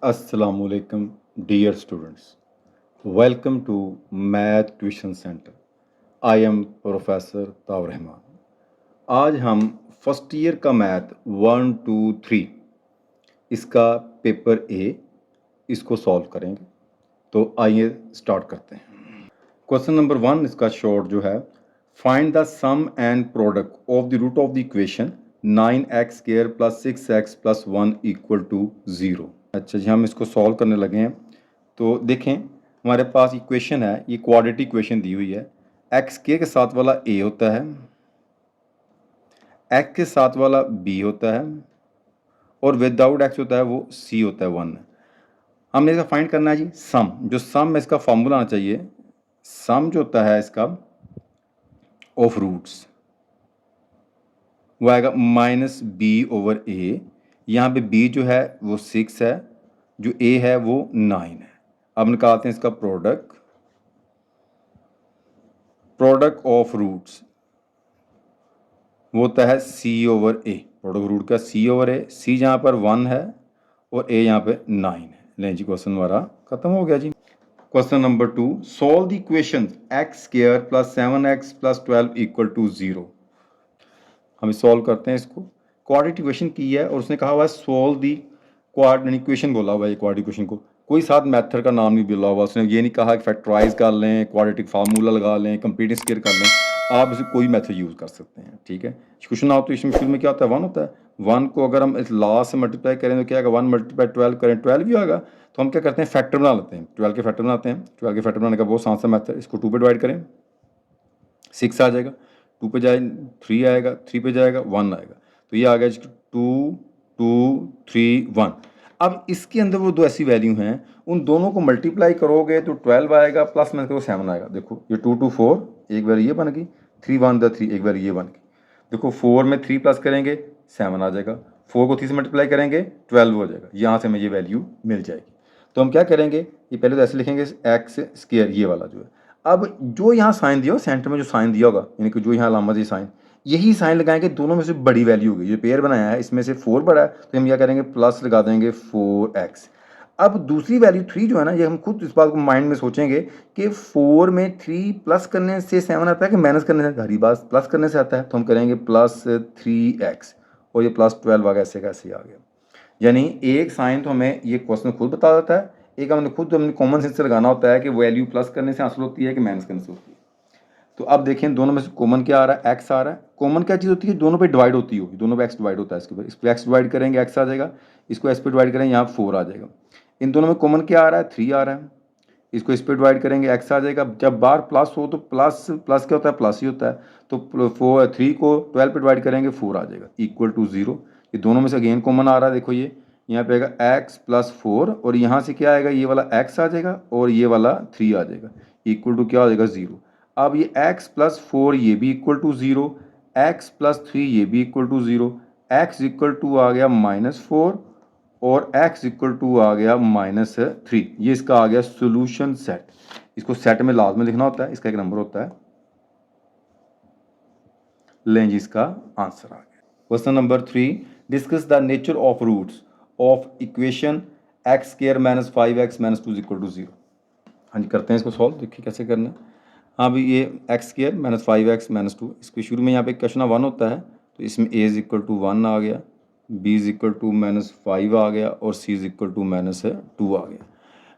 Assalamualaikum, dear students. Welcome to Math Tuition Center. I am Professor ताव रहमान. आज हम first year का math 1, 2, 3 इसका पेपर ए इसको सॉल्व करेंगे. तो आइए स्टार्ट करते हैं. क्वेश्चन नंबर 1 इसका शॉर्ट जो है, find the sum and product of the root of the equation 9x² + 6x + 1 = 0. अच्छा जी, हम इसको सॉल्व करने लगे हैं. तो देखें, हमारे पास इक्वेशन है, ये क्वाड्रेटिक इक्वेशन दी हुई है. एक्स के साथ वाला ए होता है, एक्स के साथ वाला बी होता है, और विदाउट एक्स होता है वो सी होता है 1. हमने इसका फाइंड करना है जी सम. जो सम है इसका फॉर्मूला आना चाहिए. सम जो होता है इसका ऑफ रूट्स वो आएगा -b/a. यहाँ पे b जो है वो 6 है, जो a है वो 9 है. अब निकालते हैं इसका प्रोडक्ट ऑफ रूट्स. वो होता है c/a. प्रोडक्ट रूट का c/a. c जहाँ पर 1 है और a यहाँ पे 9 है. लें जी, क्वेश्चन हमारा खत्म हो गया जी. Question number 2, solve the equation x² + 7x + 12 = 0. हम सॉल्व करते हैं इसको. क्वाड्रेटिक इक्वेशन की है और उसने कहा हुआ है सॉल्व दी क्वाड्रेटिक इक्वेशन बोला हुआ है. क्वाड्रेटिक इक्वेशन को कोई साथ मेथड का नाम नहीं बोला हुआ. उसने ये नहीं कहा कि फैक्टराइज कर लें, क्वाड्रेटिक फार्मूला लगा लें, कंप्लीट स्क्वायर कर लें. आप इसे कोई मेथड यूज़ कर सकते हैं. ठीक है. क्वेश्चन आप तो इसमें शुरू में क्या होता है, 1 होता है. 1 को अगर हम इस लास्ट से मल्टीप्लाई करें तो क्या आएगा, 1 × 12 करें 12 भी आएगा. तो हम क्या करते हैं, फैक्टर बना लेते हैं. 12 के फैक्टर बनाते हैं. 12 के फैक्टर बनाने का बहुत आसान सा मेथड. इसको 2 पे डिवाइड करें, 6 आ जाएगा. 2 पे जाए 3 आएगा, 3 पे जाएगा 1 आएगा. तो ये आ गया 2, 2, 3, 1. अब इसके अंदर वो दो ऐसी वैल्यू हैं, उन दोनों को मल्टीप्लाई करोगे तो 12 आएगा, प्लस में करो 7 आएगा. देखो ये 2, 2, 4 एक बार ये बन गई, 3, 1, 3 एक बार ये बन गई. देखो 4 में 3 प्लस करेंगे 7 आ जाएगा. 4 को 3 से मल्टीप्लाई करेंगे 12 हो जाएगा. यहाँ से हमें ये वैल्यू मिल जाएगी. तो हम क्या करेंगे, ये पहले तो ऐसे लिखेंगे x², ये वाला जो है. अब जो यहाँ साइन दिया हो, सेंटर में जो साइन दिया होगा, यानी कि जो यहाँ अलामत है साइन, यही साइन लगाएंगे. दोनों में से बड़ी वैल्यू होगी. ये पेयर बनाया है, इसमें से 4 बड़ा है, तो हम क्या करेंगे, प्लस लगा देंगे 4x. अब दूसरी वैल्यू 3 जो है ना, ये हम खुद इस बात को माइंड में सोचेंगे कि 4 में 3 प्लस करने से 7 आता है कि माइनस करने से, हरी बात प्लस करने से आता है. तो हम करेंगे +3x, और ये +12 आ गया. ऐसे कैसे आ गया. यानी एक साइन तो हमें ये क्वेश्चन खुद बता देता है, एक हमने खुद हमने कॉमन सेंस से लगाना होता है कि वैल्यू प्लस करने से हासिल होती है कि माइनस करने से होती है. तो अब देखें, दोनों में से कॉमन क्या आ रहा है, x आ रहा है. कॉमन क्या चीज़ होती है, दोनों पे डिवाइड होती होगी. दोनों पे x डिवाइड होता है. इसके ऊपर इस पर x डिवाइड करेंगे x आ जाएगा, इसको s पे डिवाइड करेंगे यहाँ 4 आ जाएगा. इन दोनों में कॉमन क्या आ रहा है, 3 आ रहा है. इसको इस पे डिवाइड करेंगे x आ जाएगा. जब बार प्लस हो तो प्लस प्लस क्या होता है, प्लस ही होता है. तो 3 को 12 पे डिवाइड करेंगे 4 आ जाएगा, = 0. ये दोनों में से अगेन कॉमन आ रहा है. देखो ये यहाँ पे आएगा x + 4, और यहाँ से क्या आएगा, ये वाला x आ जाएगा और ये वाला 3 आ जाएगा, = क्या हो जाएगा, 0. अब ये x + 4 ये भी = 0, x + 3 ये भी = 0, x = आ गया -4 और x = आ गया -3. ये इसका आ गया सोल्यूशन सेट. इसको सेट में लाजमी लिखना होता है, इसका एक नंबर होता है. लें जी, इसका आंसर आ गया. Question number 3, discuss the nature of roots of equation x² - 5x - 2 = 0. हाँ जी, करते हैं इसको सॉल्व. देखिए कैसे करना है. हाँ भाई, ये x² - 5x - 2, इसके शुरू में यहाँ पे क्वेश्चन 1 होता है, तो इसमें a = 1 आ गया, b = -5 आ गया और c = -2 आ गया.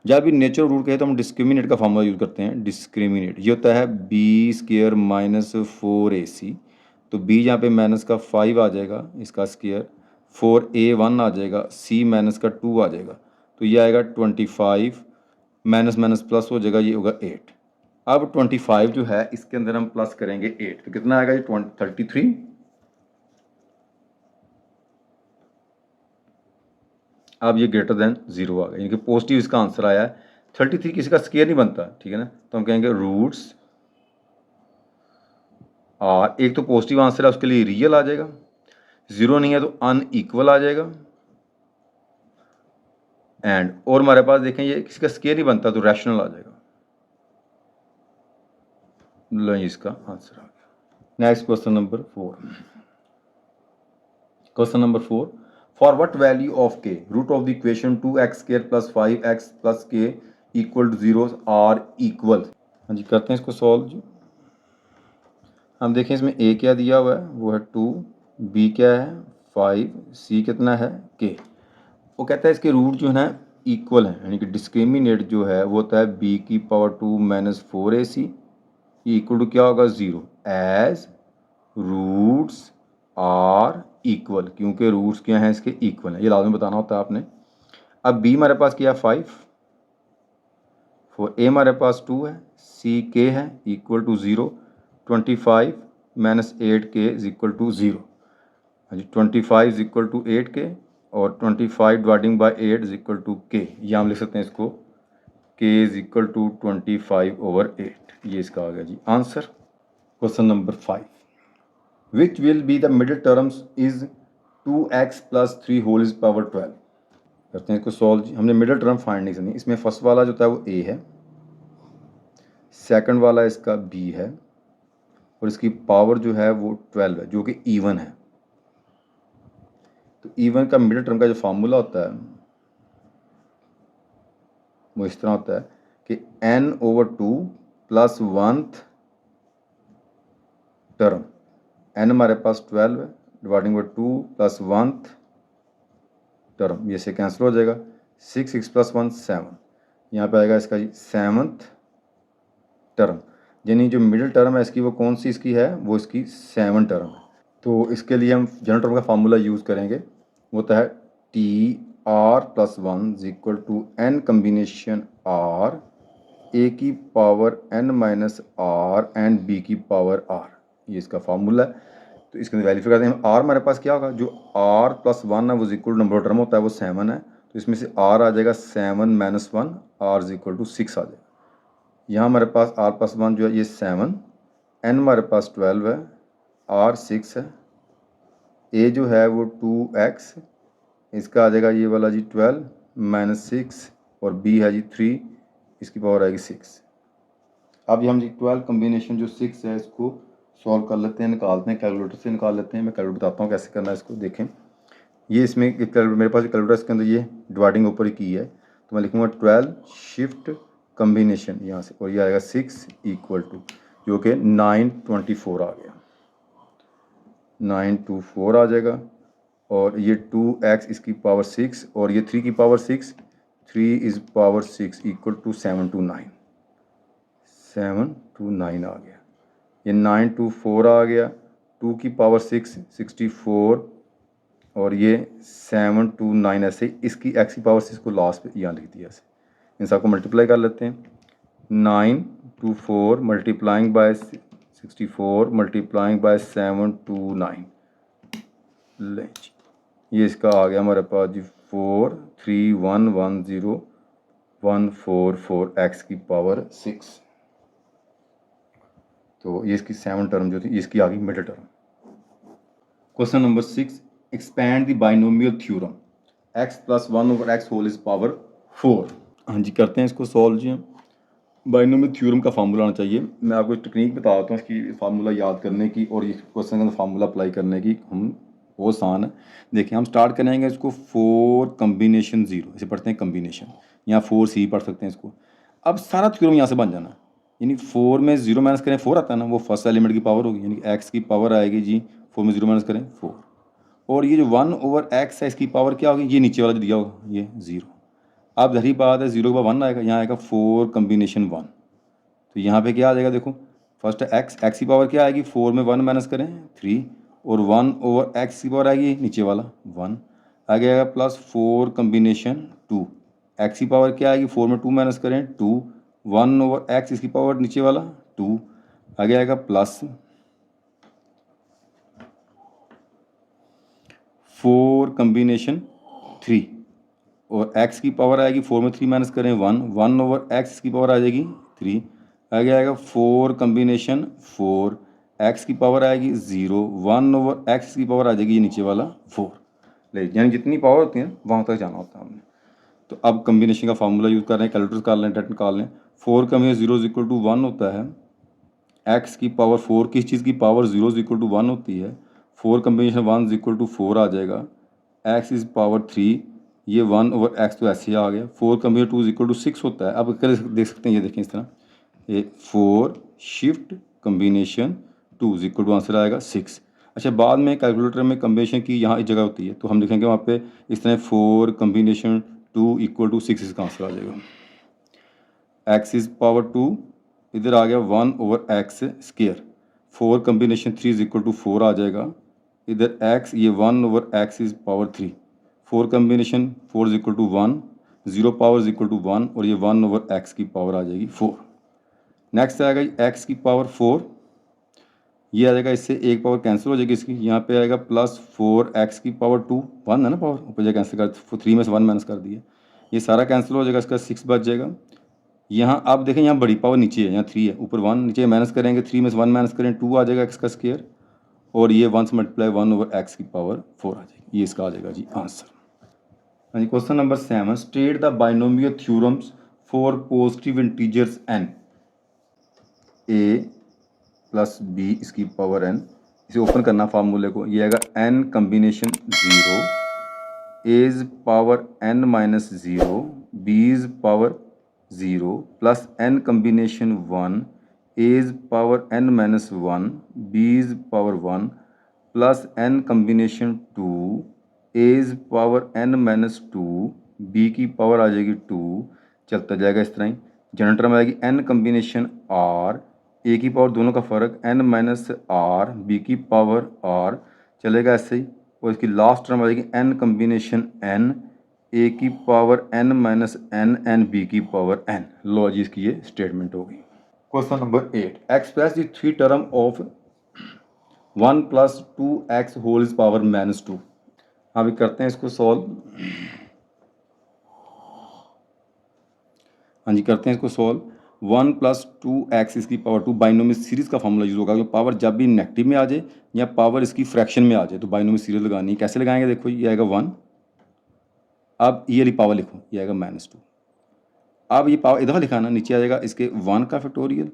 जब भी नेचुरल रूट कहे तो हम डिस्क्रिमिनेट का फॉर्मूला यूज़ करते हैं. डिस्क्रिमिनेट ये होता है b² - 4ac. तो b यहाँ पे माइनस का 5 आ जाएगा, इसका स्क्वायर 4a1 आ जाएगा, c -2 आ जाएगा. तो ये आएगा 25, माइनस माइनस प्लस हो जाएगा, ये होगा 8. अब 25 जो है इसके अंदर हम प्लस करेंगे 8, तो कितना आएगा, ये 33. अब ये ग्रेटर देन 0 आ गया, यानी कि पॉजिटिव इसका आंसर आया है. 33 किसी का स्क्वायर नहीं बनता, ठीक है ना. तो हम कहेंगे रूट्स और एक तो पॉजिटिव आंसर है, उसके लिए रियल आ जाएगा. 0 नहीं है तो अनइक्वल आ जाएगा. एंड और हमारे पास देखें ये किसी का स्क्वायर नहीं बनता तो रैशनल आ जाएगा. लो, इसका आंसर आ गया. Next question number 4. Question number 4, for what value of K root of the equation 2x² + 5x + k = 0 are equal. हाँ जी, करते हैं इसको सॉल्व जी। हम देखें इसमें a क्या दिया हुआ है, वो है 2, b क्या है 5, c कितना है k। वो कहता है इसके रूट जो है ना इक्वल है, यानी कि डिस्क्रिमिनेट जो है वो होता है b⁻2 - 4ac इक्वल टू क्या होगा 0 एज रूट्स आर इक्वल, क्योंकि रूट्स क्या हैं इसके इक्वल हैं, ये लाजमी बताना होता है आपने। अब b हमारे पास क्या है 5, a हमारे पास 2 है, c k है इक्वल टू 0, 25 - 8k = 0। हाँ जी, 25 = 8k और 25 डिवाइडिंग बाई 8 = k। या हम लिख सकते हैं इसको k = 25/8। ये इसका आ गया जी answer. Question number 5, which will be the middle terms is 2x + 3 whole is power 12। करते हैं इसको सॉल्व जी। हमने मिडिल टर्म फाइंड नहीं करनी, इसमें फर्स्ट वाला जो था वो a है, सेकंड वाला इसका b है और इसकी पावर जो है वो 12 है जो कि इवन है। तो इवन का मिडिल टर्म का जो फार्मूला होता है वो इस तरह होता है कि n/2 + 1th टर्म, n हमारे पास 12 है डिवाइडिंग बाई 2 + 1th टर्म, ये से कैंसिल हो जाएगा, 6 6 + 1 7, यहाँ पे आएगा इसका 7th टर्म, यानी जो मिडिल टर्म है इसकी वो कौन सी इसकी है, वो इसकी 7 टर्म है। तो इसके लिए हम जनरल टर्म का फार्मूला यूज़ करेंगे, वो होता है TR+1 = n combination R a⁻n - r and b⁻r, ये इसका फार्मूला है। तो इसके अंदर वेरीफाई करते हैं हम, r हमारे पास क्या होगा, जो r+1 है वो इक्वल नंबर ऑफ टर्म होता है वो 7 है, तो इसमें से r आ जाएगा 7 - 1, r = 6 आ जाएगा। यहाँ हमारे पास r+1 जो है ये 7, n हमारे पास 12 है, r 6 है, a जो है वो 2x, इसका आ जाएगा ये वाला जी 12 - 6 और b है जी 3, इसकी पावर आएगी 6। अब ये हम जी 12 कम्बिनेशन जो 6 है इसको सॉल्व कर लेते हैं, निकालते हैं, कैलकुलेटर से निकाल लेते हैं। मैं कैलकुलेटर बताता हूँ कैसे करना है इसको। देखें ये इसमें मेरे पास कैलकुलेटर इसके अंदर ये डिवाइडिंग ऊपर ही की है, तो मैं लिखूँगा 12 शिफ्ट कम्बिनेशन यहाँ से, और ये आएगा 6 = जो कि 924 आ गया, 924 आ जाएगा। और ये 2x इसकी पावर 6 और ये 3 की पावर 6, 3 इज़ पावर 6 = 729, 729 आ गया। ये 924 आ गया, 2 की पावर 6 64 और ये 729, ऐसे इसकी x की पावर 6 को लास्ट पे यहाँ लिख दिया ऐसे। इन सबको मल्टीप्लाई कर लेते हैं, 924 मल्टीप्लाइंग बाय 64 मल्टीप्लाइंग बाय 729, ले ये इसका आ गया हमारे पास जी 43110,144x⁶। तो ये इसकी 7 टर्म जो थी इसकी आ गई middle term. Question number 6, expand the binomial theorem x + 1/x whole is power 4। हाँ जी, करते हैं इसको सॉल्व जी। बाइनोमियल थ्योरम का फार्मूला आना चाहिए। मैं आपको ट्रिक बता देता हूँ इसकी फार्मूला याद करने की और ये क्वेश्चन का फार्मूला अप्लाई करने की, हम वो आसान है। देखिए हम स्टार्ट करेंगे इसको 4 कम्बिनेशन 0, इसे पढ़ते हैं कम्बिनेशन, यहाँ 4c पढ़ सकते हैं इसको। अब सारा थ्योरम यहाँ से बन जाना, यानी 4 में 0 माइनस करें 4 आता है ना, वो फर्स्ट एलिमेंट की पावर होगी, यानी x की पावर आएगी जी 4 में 0 माइनस करें 4, और ये जो 1/x है इसकी पावर क्या होगी, ये नीचे वाला जो दिया होगा ये 0। अब जही बात है 0 के बाद 1 आएगा, यहाँ आएगा 4 कम्बिनेशन 1, तो यहाँ पे क्या आ जाएगा, देखो फर्स्ट x की पावर क्या आएगी, 4 में 1 माइनस करें 3, और 1/x की पावर आएगी नीचे वाला 1, आगे आएगा प्लस 4 कम्बिनेशन 2, x की पावर क्या आएगी, 4 में 2 माइनस करें 2, 1/x इसकी पावर नीचे वाला 2, आगे आएगा प्लस 4 कम्बिनेशन 3, और x की पावर आएगी 4 में 3 माइनस करें 1, 1/x की पावर आ जाएगी 3, आगे आएगा 4 कम्बिनेशन 4, x की पावर आएगी 0, 1/x की पावर आ जाएगी ये नीचे वाला 4, ले यानी जितनी पावर होती है वहाँ तक जाना होता है हमने। तो अब कम्बिनेशन का फार्मूला यूज़ कर रहे हैं, कैलकुलेटर कर लें, डायरेक्ट निकाल लें। 4 कम 0 = 1 होता है, x की पावर 4 किस चीज़ की पावर 0 = 1 होती है, 4 कम्बिनेशन 1 = 4 आ जाएगा, एक्स इज़ पावर 3, ये 1/x तो ऐसे ही आ गया। 4 कम्बिनेशन 2 इज इक्वल टू 6 होता है। अब कर देख सकते हैं, ये देखें इस तरह, ये 4 shift combination 2 is equal to answer आएगा 6। अच्छा, बाद में कैलकुलेटर में कम्बिनेशन की यहाँ एक जगह होती है, तो हम लिखेंगे वहाँ पे इस तरह 4 कम्बिनेशन 2 इक्वल टू 6, इसका आंसर आ जाएगा। एक्स इज़ पावर 2, इधर आ गया 1/x square. 4 combination 3 is equal to 4 आ जाएगा। इधर x, ये 1/x is power 3। 4 combination 4 is equal to 1, 0 power is equal to 1, और ये 1/x की पावर आ जाएगी 4। नेक्स्ट आएगा x की पावर 4, ये आ जाएगा, इससे एक पावर कैंसिल हो जाएगी इसकी, यहाँ पे आएगा प्लस 4x की पावर 2, 1 है ना पावर, ऊपर जाए कैंसिल कर, 3 में से 1 माइनस कर दिया, ये सारा कैंसिल हो जाएगा, इसका 6 बच जाएगा। यहाँ आप देखें, यहाँ बड़ी पावर नीचे है, यहाँ 3 है, ऊपर 1, नीचे माइनस करेंगे, 3 में से 1 माइनस करें, 2 आ जाएगा x का स्क्वायर, और ये 1 से मल्टीप्लाई 1/x की पावर 4 आ जाएगी। ये इसका आ जाएगा जी आंसर। हाँ जी, question number 7, state the binomial theorems for positive integers n, a plus b इसकी पावर n। इसे ओपन करना फार्मूले को, ये आएगा n combination 0, A's power n minus 0, B's power 0, plus n combination 1, A's power n minus 1, B's power 1, plus n combination 2, A's power n minus 2, b की power आ जाएगी 2, चलता जाएगा इस तरह ही। जनरेटर में आएगी n कम्बिनेशन r, a की पावर दोनों का फ़र्क n माइनस r, b की पावर r, चलेगा ऐसे ही। और इसकी लास्ट टर्म आ जाएगी n कम्बिनेशन n, a की power n minus n, and b की पावर n। लो जी, इसकी ये स्टेटमेंट होगी। Question number 8, express the three term of 1 plus 2x whole is power minus 2। अभी करते हैं इसको सॉल्व। हाँ जी, करते हैं इसको सॉल्व। 1 प्लस 2x इसकी पावर 2, बाइनोमियल सीरीज़ का फॉर्मूला यूज़ होगा, क्योंकि पावर जब भी नेगेटिव में आ जाए या पावर इसकी फ्रैक्शन में आ जाए तो बाइनोमियल सीरीज़ लगानी है। कैसे लगाएंगे, देखो ये आएगा 1, अब ये वाली पावर लिखो, ये आएगा -2। अब ये पावर इधर लिखाना, नीचे आ जाएगा इसके 1 का फैक्टोरियल,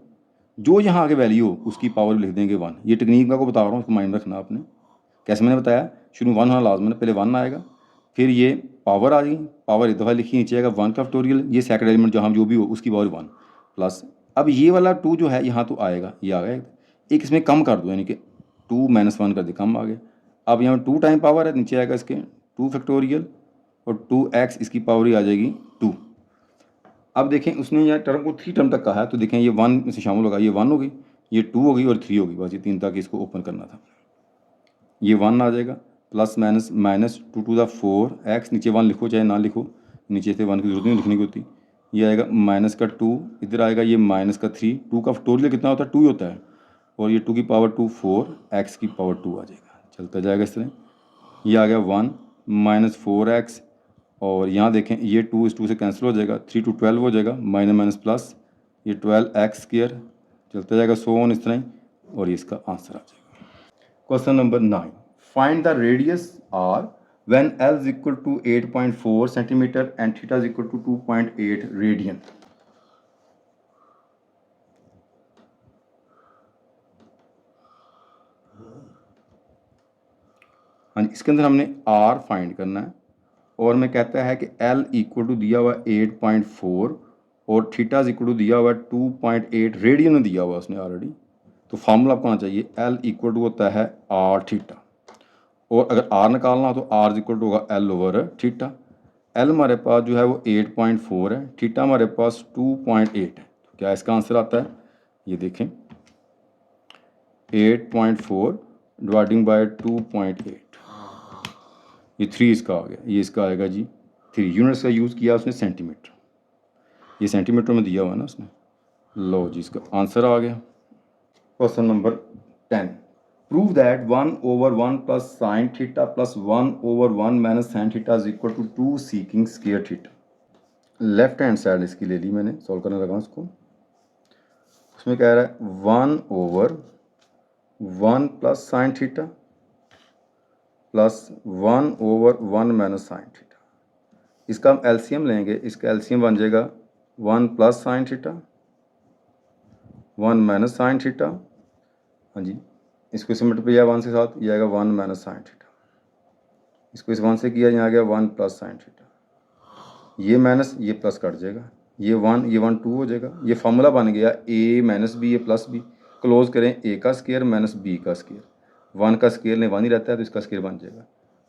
जो यहाँ आगे वैल्यू हो उसकी पावर लिख देंगे 1। ये टेक्निक मैं आपको बता रहा हूँ, उसको माइंड रखना आपने। कैसे मैंने बताया, शुरू 1 होना लाजमी है, पहले 1 आएगा, फिर ये पावर आ गई, पावर इधर लिखी, नीचे आएगा 1 का फैक्टोरियल, ये सेकंड एलिमेंट जहाँ जो भी हो उसकी पावर 1, प्लस अब ये वाला 2 जो है यहाँ तो आएगा, ये आ गया, एक इसमें कम कर दो, यानी कि 2 - 1 कर दे, कम आ गया। अब यहाँ 2 टाइम पावर है, नीचे आएगा इसके 2 फैक्टोरियल, और 2x इसकी पावर ही आ जाएगी 2। अब देखें, उसने यहाँ टर्म को 3 टर्म तक कहा है, तो देखें ये 1 में से शामिल होगा, ये 1 होगी, ये 2 होगी और 3 होगी, बस ये 3 तक इसको ओपन करना था। ये 1 आ जाएगा, plus minus 2 to the 4 x, नीचे 1 लिखो चाहे ना लिखो, नीचे से 1 की जरूरत नहीं लिखने की होती। ये आएगा माइनस का 2, इधर आएगा ये माइनस का 3, 2 का फैक्टोरियल कितना होता है, 2 ही होता है, और ये 2 की पावर 2 4, x की पावर 2 आ जाएगा, चलता जाएगा इस तरह। ये आ गया 1 माइनस 4x, और यहाँ देखें ये 2 इस 2 से कैंसिल हो जाएगा, 3 to 12 हो जाएगा, माइनस माइनस प्लस, ये 12x स्क्वायर, चलता जाएगा 100 इस तरह ही, और ये इसका आंसर आ जाएगा। Question number 9, find the radius r when l is equal to 8.4 centimeter and theta is equal to 2.8 radian. हाँ जी, इसके अंदर हमने r फाइंड करना है, और मैं कहता है कि l इक्वल टू दिया हुआ 8.4 और थीटा इज इक्वल टू दिया हुआ 2.8 रेडियन में दिया हुआ उसने ऑलरेडी। तो फार्मूला आपको आना चाहिए, l इक्वल टू होता है r थीटा, और अगर r निकालना हो तो r इक्वल टू होगा l ओवर थीटा। l हमारे पास जो है वो 8.4 है, थीटा हमारे पास 2.8 है, तो क्या इसका आंसर आता है, ये देखें 8.4 डिवाइडिंग बाय 2.8, ये 3 इसका आ गया, ये इसका आएगा जी 3। यूनिट्स का यूज़ किया उसने सेंटीमीटर, ये सेंटीमीटर में दिया हुआ है ना उसने। लो जी, इसका आंसर आ गया। Question number 10, prove that 1/1 plus sine theta plus 1/1 minus sine theta is equal to 2 seeking square theta. Left hand side इसकी ले ली मैंने, सॉल्व करने लगा उसको। उसमें कह रहा है 1/1 plus sine theta plus 1/1 minus sine theta. इसका हम एलसीएम लेंगे, इसका एलसीएम बन जाएगा 1 plus sine theta 1 minus sine theta. हाँ जी, इसको सिमट पे 1 से साथ, ये आएगा 1 माइनस साइन थीटा। इसको इस 1 से किया, यहाँ आ गया 1 प्लस साइन थीटा, ये माइनस ये प्लस कट जाएगा, ये 1 2 हो जाएगा। ये फार्मूला बन गया a minus b a plus b. Close करें, a का स्केयर माइनस b का स्केयर, 1 का स्केयर ने 1 ही रहता है तो इसका स्केयर बन जाएगा।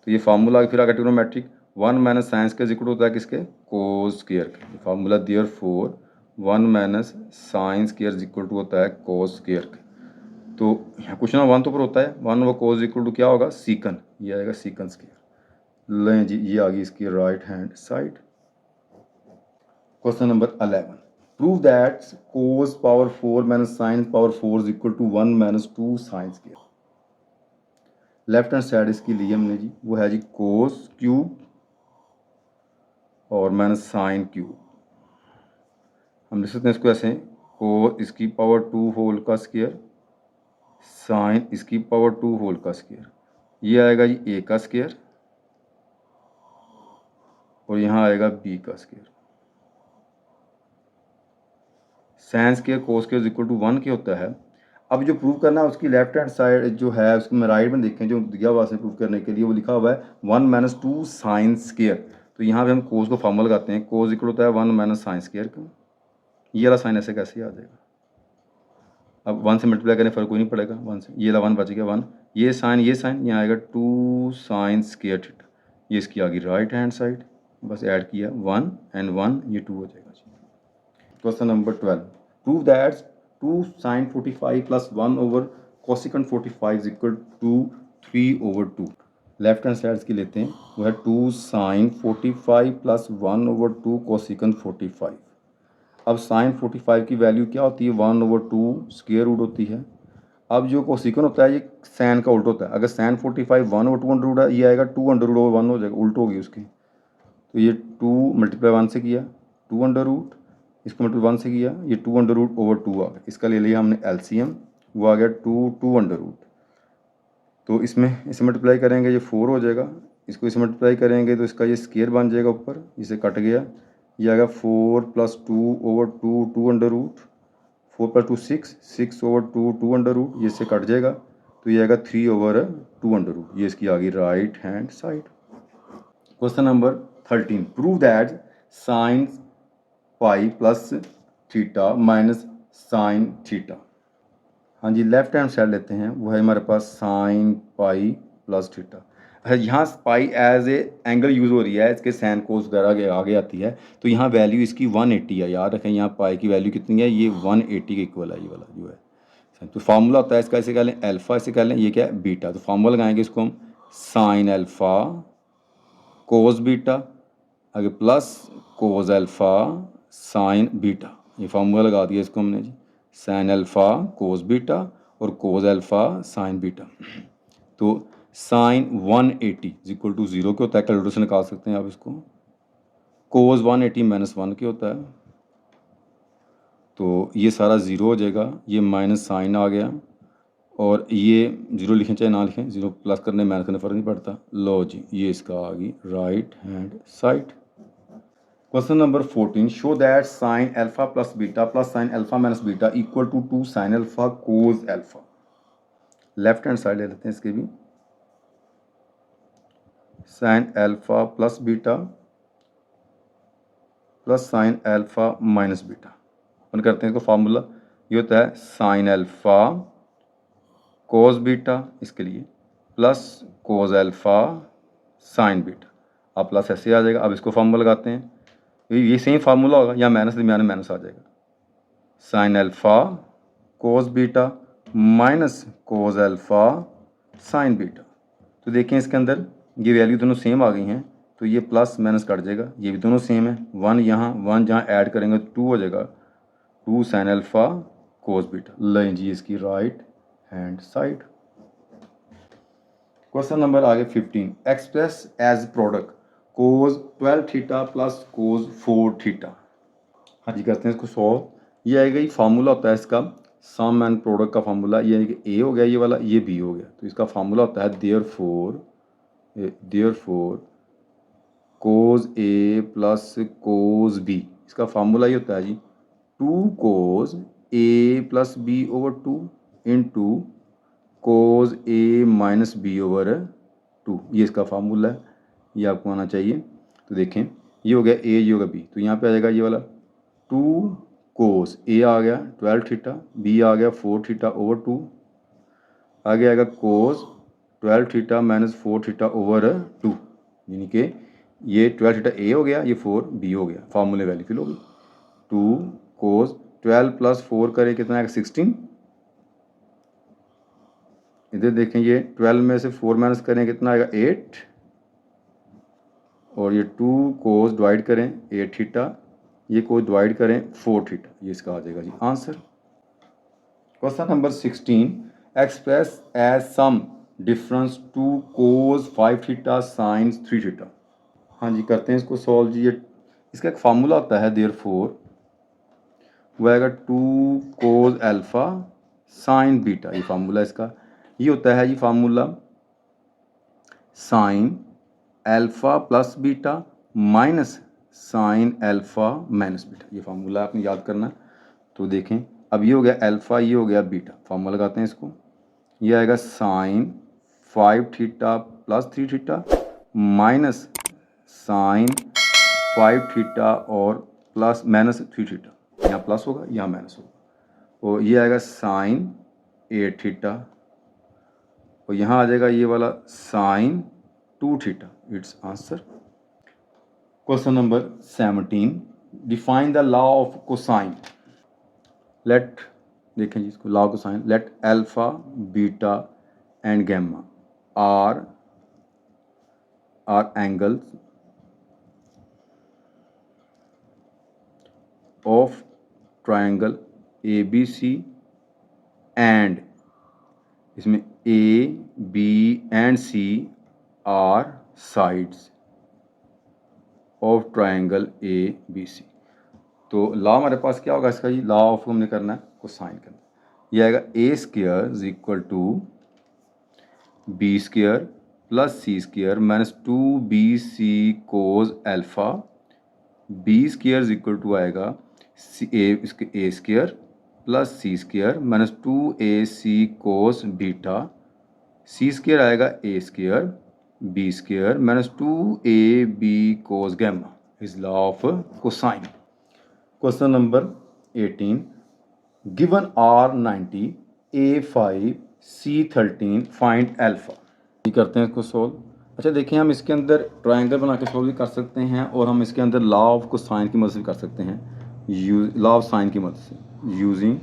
तो ये फार्मूला फिर आगे trigonometric 1 minus sine square equal होता है किसके, कोस स्केयर का। Formula therefore 1 minus sine square equal to होता है कोस स्केयर का। तो यहाँ कुछ ना 1 तो ऊपर होता है, 1 व कोस इक्वल टू क्या होगा, सीकन, ये आएगा सीकन स्केयर। लें जी, ये आ गई इसकी right hand side. Question number 11, prove that cos power 4 minus sine power 4 is equal to 1 minus 2 sine square. Left hand side इसकी ली हमने जी, वो है जी कोस क्यूब और माइनस साइन क्यूब। हम लिख सकते हैं इसको ऐसे, कोस इसकी पावर 2 होल का स्केयर, साइन इसकी पावर 2 होल का स्केयर। ये आएगा जी ए का स्केयर और यहाँ आएगा बी का square. Sine square cos square equal to 1 के होता है। अब जो प्रूव करना है उसकी लेफ्ट हैंड साइड जो है उसको मैं राइट में देखें, जो दिया हुआ है प्रूव करने के लिए वो लिखा हुआ है 1 माइनस 2 साइन स्केयर। तो यहाँ पे हम कोस को फॉर्मूला लगाते हैं, कोस इक्वल होता है 1 माइनस साइन स्केयर का। ये वाला साइन ऐसे कैसे आ जाएगा, अब 1 से मल्टीप्लाई करें फर्क कोई नहीं पड़ेगा, 1 से ये वाला 1 बच गया 1, ये साइन यहाँ आएगा 2 साइन स्केयर थीटा। ये इसकी आ गई राइट हैंड साइड, बस ऐड किया 1 एंड 1, ये 2 हो जाएगा। Question number 12, prove that 2 sine 45 plus 1 over cosecant 45 is equal to 3 over 2। Left hand side की लेते हैं, वो है 2 साइन 45 प्लस 1 ओवर 2 कोसिकन 45। अब साइन 45 की वैल्यू क्या होती है, 1 ओवर 2 स्क्वायर रूट होती है। अब जो कोसिकन होता है ये साइन का उल्ट होता है, अगर साइन 45 1 ओवर 2 अंडर रूट है, ये आएगा 2 अंडर रूट ओवर 1 हो जाएगा, उल्ट होगी उसकी। तो ये 2 मल्टीप्लाई 1 से किया 2 अंडर रूट, इसको मल्टीप्लाई 1 से किया, ये 2 अंडर रूट ओवर 2 आ गया। इसका ले लिया हमने एलसीएम, वो आ गया 2 अंडर रूट। तो इसमें इसे मल्टीप्लाई करेंगे ये 4 हो जाएगा, इसको इसे मल्टीप्लाई करेंगे तो इसका ये स्केयर बन जाएगा ऊपर, इसे कट गया, ये आएगा 4 plus 2 over 2 2 under root, 4 plus 2 6 over 2 2 under root, ये इससे कट जाएगा तो ये आएगा 3 ओवर 2 अंडर रूट। ये इसकी आ गई right hand side. Question number 13, prove that sine pi plus theta minus sine theta. हाँ जी, लेफ्ट हैंड साइड लेते हैं, वो है हमारे पास साइन पाई प्लस थीटा। अच्छा, यहाँ पाई एज ए एंगल यूज़ हो रही है, इसके सैन कोस वगैरह आगे आती है, तो यहाँ वैल्यू इसकी 180 है। याद रखें यहाँ पाई की वैल्यू कितनी है, ये 180 के इक्वल है ये वाला जो है। तो फार्मूला होता है इसका, इसे कह लें अल्फ़ा, इसे कह लें ये क्या है बीटा। तो फार्मूला लगाएंगे इसको हम, साइन अल्फ़ा कोस बीटा, आगे plus cos alpha sine beta. ये फार्मूला लगा दिया इसको हमने जी, साइन अल्फ़ा कोस बीटा और कोस अल्फ़ा साइन बीटा। तो साइन 180 इक्वल टू 0 के होता है, कैलकुलेटर से निकाल सकते हैं आप इसको। कोस 180 माइनस 1 के होता है, तो ये सारा 0 हो जाएगा, ये माइनस साइन आ गया और ये 0 लिखें चाहे ना लिखें, 0 प्लस करने माइनस करने फ़र्क नहीं पड़ता। लो जी, ये इसका आ गई right hand side. Question number 14, show that sine alpha plus beta plus sine alpha minus beta equal to 2 sine alpha cos alpha. Left hand side ले लेते हैं इसके भी, sine alpha plus beta plus sine alpha minus beta. अपन करते हैं इसको formula, ये होता है साइन अल्फा कोस बीटा इसके लिए plus cos alpha sine beta. अब प्लस ऐसे आ जाएगा। अब इसको फार्मूला लगाते हैं, ये सेम फार्मूला होगा, या माइनस दरमियान में माइनस आ जाएगा, sign alpha cos beta minus cos alpha sine beta. तो देखें इसके अंदर ये वैल्यू दोनों सेम आ गई हैं, तो ये प्लस माइनस कट जाएगा, ये भी दोनों सेम है, 1 यहाँ 1 जहाँ ऐड करेंगे तो 2 हो जाएगा, 2 साइन अल्फा कोस बीटा। लें जी इसकी right hand side. Question number आगे 15, एक्सप्रेस एज प्रोडक्ट कोस 12 थीटा प्लस कोस 4 थीटा। हाँ जी, करते हैं इसको सॉल्व। ये आएगा, ये फार्मूला होता है इसका सम एंड प्रोडक्ट का फार्मूला, ये कि ए हो गया ये वाला, ये बी हो गया, तो इसका फार्मूला होता है therefore cos A plus cos B. इसका फार्मूला ये होता है जी 2 cos A plus B over 2 into cos A minus B over 2। ये इसका फार्मूला है। ये आपको आना चाहिए। तो देखें ये हो गया ए, ये होगा बी, तो यहाँ पे आ जाएगा ये वाला 2 कोस ए आ गया 12 थीटा, बी आ गया 4 थीटा ओवर 2, आगे आएगा कोस 12 थीटा माइनस 4 थीटा ओवर 2, यानी कि ये 12 थीटा ए हो गया, ये 4 बी हो गया, फार्मूले वैल्यू फिल होगी। 2 कोस 12 प्लस 4 करें कितना आएगा 16। इधर देखें ये 12 में से 4 माइनस करें कितना आएगा 8, और ये 2 कोस डिवाइड करें 8 थीटा, ये कोस डिवाइड करें 4 थीटा, ये इसका आ जाएगा जी answer. Question number 16, express as sum difference 2 cos 5 theta sine 3 theta. हाँ जी करते हैं इसको सॉल्व जी। ये इसका एक फार्मूला होता है देयरफॉर वो आएगा 2 कोस अल्फा साइन बीटा, ये फार्मूला इसका ये होता है जी formula sine alpha plus beta minus sine alpha minus beta, ये फार्मूला आपने याद करना है। तो देखें अब ये हो गया अल्फा, ये हो गया बीटा, फार्मूला लगाते हैं इसको, ये आएगा sine 5 theta plus 3 theta minus sine 5 theta और प्लस माइनस 3 थीटा, यहाँ प्लस होगा यहाँ माइनस होगा, और ये आएगा साइन 8 थीटा, और यहाँ आ जाएगा ये वाला sine 2 theta, it's answer. Question number 17, define the law of cosine. Let देखें जी इसको, law of cosine, let alpha beta and gamma are angles of triangle ABC and इसमें A, B and C are sides of triangle ABC। तो law हमारे पास क्या होगा इसका जी, लॉ ऑफ हमने करना है कोसाइन करना, ये आएगा A square is equal to B square plus C square minus 2BC cos alpha, B square is equal to आएगा इसके A square plus C square minus 2AC cos beta, C square आएगा A square B square minus 2AB cos gamma, is law of cosine. Question number 18, given R90 A5 C13 find alpha. ये करते हैं इसको solve. अच्छा देखिए हम इसके अंदर ट्रायंगल बना के सोल्व भी कर सकते हैं, और हम इसके अंदर लॉ ऑफ कोसाइन की मदद से भी कर सकते हैं, लॉ ऑफ साइन की मदद से, using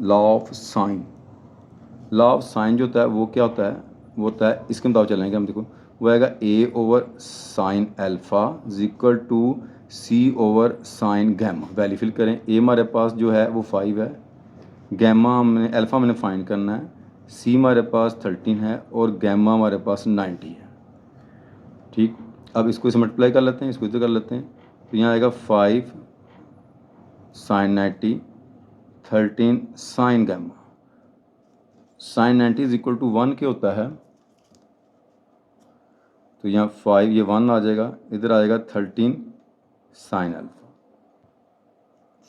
law of sine. Law of sine जो होता है वो क्या होता है, वो होता है इसके मुताबिक चलेंगे हम, देखो वो आएगा A over sine alpha is equal to C over sine gamma, value fill करें। A हमारे पास जो है वो 5 है, गैमा हमने अल्फ़ा मैंने फाइंड करना है, C हमारे पास 13 है और गैमा हमारे पास 90 है। ठीक, अब इसको इसे मल्टीप्लाई कर लेते हैं, इसको इधर कर लेते हैं, तो यहाँ आएगा 5 sine 90 13 sine gamma, sine 90 is equal to 1 के होता है, तो यहाँ 5 ये 1 आ जाएगा, इधर आएगा 13 sine alpha,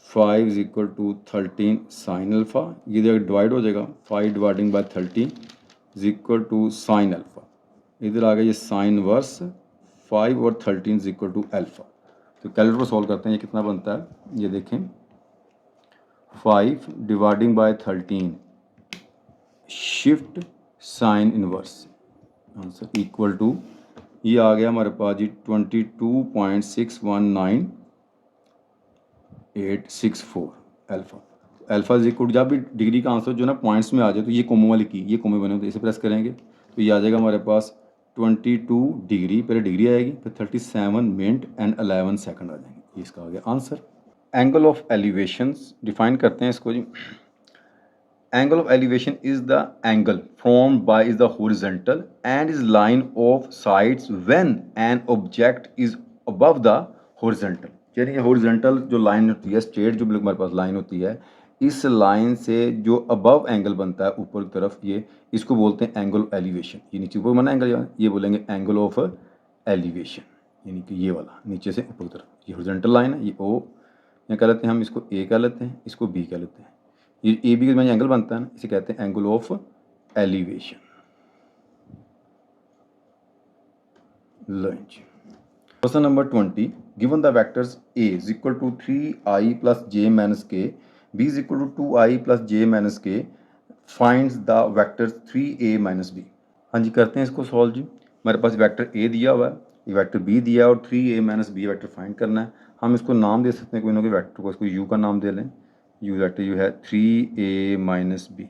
5 is equal to 13 sine alpha, ये इधर डिवाइड हो जाएगा, 5 dividing by 30 is equal to sine alpha, इधर आ गया ये साइन वर्स 5 और 13 इज इक्वल टू अल्फ़ा। तो कैलकुलेटर को सॉल्व करते हैं, ये कितना बनता है, ये देखें 5 dividing by 13 shift sine inverse, answer equal to ये आ गया हमारे पास जी 22.619864 अल्फ़ा। अल्फ़ा इज इक्वल, जब भी डिग्री का आंसर जो ना पॉइंट्स में आ जाए तो ये कोमो वाली की, ये कोमे बने तो इसे प्रेस करेंगे तो ये आ जाएगा हमारे पास 22 डिग्री, पहले डिग्री आएगी, फिर 37 मिनट एंड 11 सेकंड आ जाएंगे, ये इसका आ गया answer. Angle of elevations define करते हैं इसको जी। Angle of elevation is the angle formed by the horizontal and is line of sides when an object is above the horizontal। यानी horizontal जो लाइन होती है, स्ट्रेट जो हमारे पास लाइन होती है, इस लाइन से जो अबव एंगल बनता है ऊपर की तरफ, ये इसको बोलते हैं एंगल ऑफ एलिवेशन। ये नीचे ऊपर बना एंगल, ये बोलेंगे एंगल ऑफ एलिवेशन, यानी कि ये वाला नीचे से ऊपर की तरफ, ये होरिजेंटल लाइन है, ये O या कह लेते हैं हम, इसको A कह लेते हैं, इसको B कह लेते हैं, ये ए बी में एंगल बनता है ना, इसे कहते हैं angle of elevation. Lunch. Question number 20, given the vectors a is equal to 3i plus j minus k, b is equal to 2i plus j minus k, finds the vectors 3a minus b। हाँ जी, करते हैं इसको solve जी। हमारे पास vector a दिया हुआ है, ये वेक्टर b दिया है और 3a minus b vector find करना है। हम इसको नाम दे सकते हैं कोई ना कोई वेक्टर को, इसको u का नाम दे लें। u वेक्टर जो है 3a माइनस b,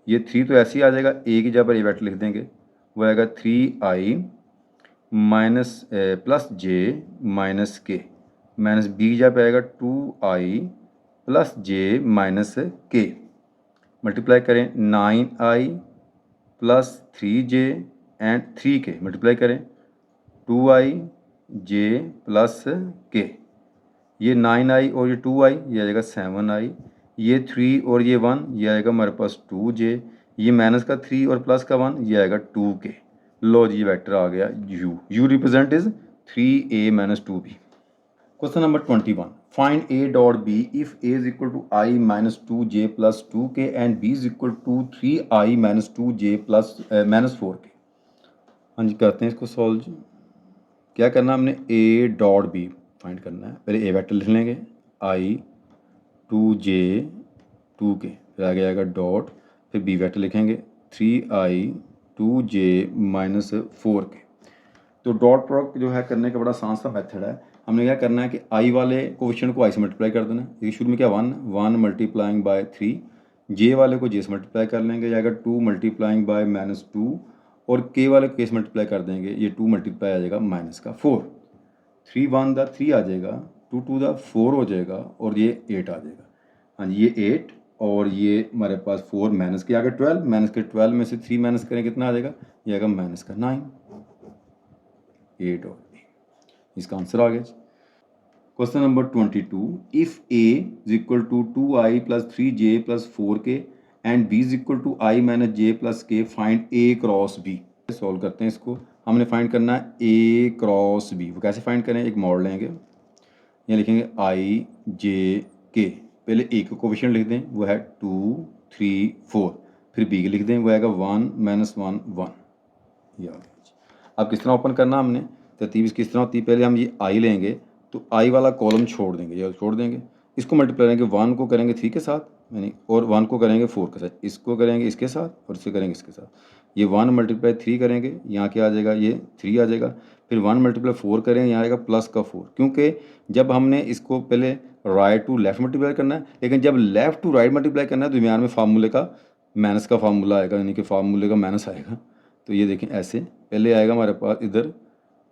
ये 3 तो ऐसे ही आ जाएगा, a की जगह पर ये वेक्टर लिख देंगे, वो आएगा 3i माइनस प्लस जे माइनस के, माइनस बी की जगह पे आएगा 2i प्लस जे माइनस के, मल्टीप्लाई करें 9i plus 3j and 3k, multiply करें 2i j प्लस k, ये 9i और ये 2i, ये आ जाएगा 7i, ये 3 और ये 1, ये आएगा हमारे पास 2j, ये माइनस का 3 और प्लस का 1, ये आएगा 2k। लो जी, वेक्टर आ गया u represent is 3a minus 2b। Question number 21, find a dot b if a is equal to i minus 2j plus 2k and b is equal to 3i minus 2j plus minus 4k। हाँ जी, करते हैं इसको solve जी। क्या करना है हमने, a dot b find करना है। पहले a वेक्टर लिख लेंगे, i 2j 2k, फिर आगे आएगा डॉट, फिर b वेक्टर लिखेंगे 3i 2j माइनस 4k। तो डॉट प्रोडक्ट जो है करने का बड़ा आसान सा मेथड है। हमने क्या करना है कि i वाले कोएफिशिएंट को i से मल्टीप्लाई कर देना है। ये शुरू में क्या 1 मल्टीप्लाइंग बाय 3, j वाले को j से मल्टीप्लाई कर लेंगे, जाएगा 2 मल्टीप्लाइंग बाय माइनस 2, और k वाले को k से मल्टीप्लाई कर देंगे, ये 2 मल्टीप्लाई आ जाएगा माइनस का 4, 3 1 दा 3 आ जाएगा, 2 2 दा 4 हो जाएगा, और ये 8 आ जाएगा। हाँ जी, ये 8 और ये हमारे पास 4 माइनस के आगे 12, माइनस के 12 में से 3 माइनस करें कितना आ जाएगा, ये आएगा माइनस का 9, 8 और 8, इसका आंसर आ गया। Question number 22, if a is equal to 2i plus 3j plus 4k and b is equal to i minus j plus k, find a cross b। Solve करते हैं इसको। हमने फाइंड करना है a क्रॉस b। वो कैसे find करें, एक मॉड लेंगे, यहाँ लिखेंगे i j k, पहले a को कोएफिशिएंट लिख दें, वो है 2 3 4, फिर b के लिख दें, वो आएगा 1 माइनस 1 1। ये आ गया। अब किस तरह ओपन करना हमने, तरतीब किस तरह होती है, पहले हम ये i लेंगे तो i वाला कॉलम छोड़ देंगे, या छोड़ देंगे, इसको मल्टीप्लाई करेंगे 1 को करेंगे 3 के साथ, यानी और 1 को करेंगे 4 के साथ, इसको करेंगे इसके साथ और इसे करेंगे इसके साथ। ये 1 मल्टीप्लाई 3 करेंगे, यहाँ क्या आ जाएगा, ये 3 आ जाएगा, फिर 1 मल्टीप्लाई 4 करेंगे, यहाँ आएगा प्लस का 4, क्योंकि जब हमने इसको पहले राइट टू लेफ्ट मल्टीप्लाई करना है, लेकिन जब लेफ्ट टू राइट मल्टीप्लाई करना है तो दरमियान में फार्मूले का माइनस का फार्मूला आएगा, यानी कि फार्मूले का माइनस आएगा। तो ये देखें ऐसे, पहले आएगा हमारे पास इधर,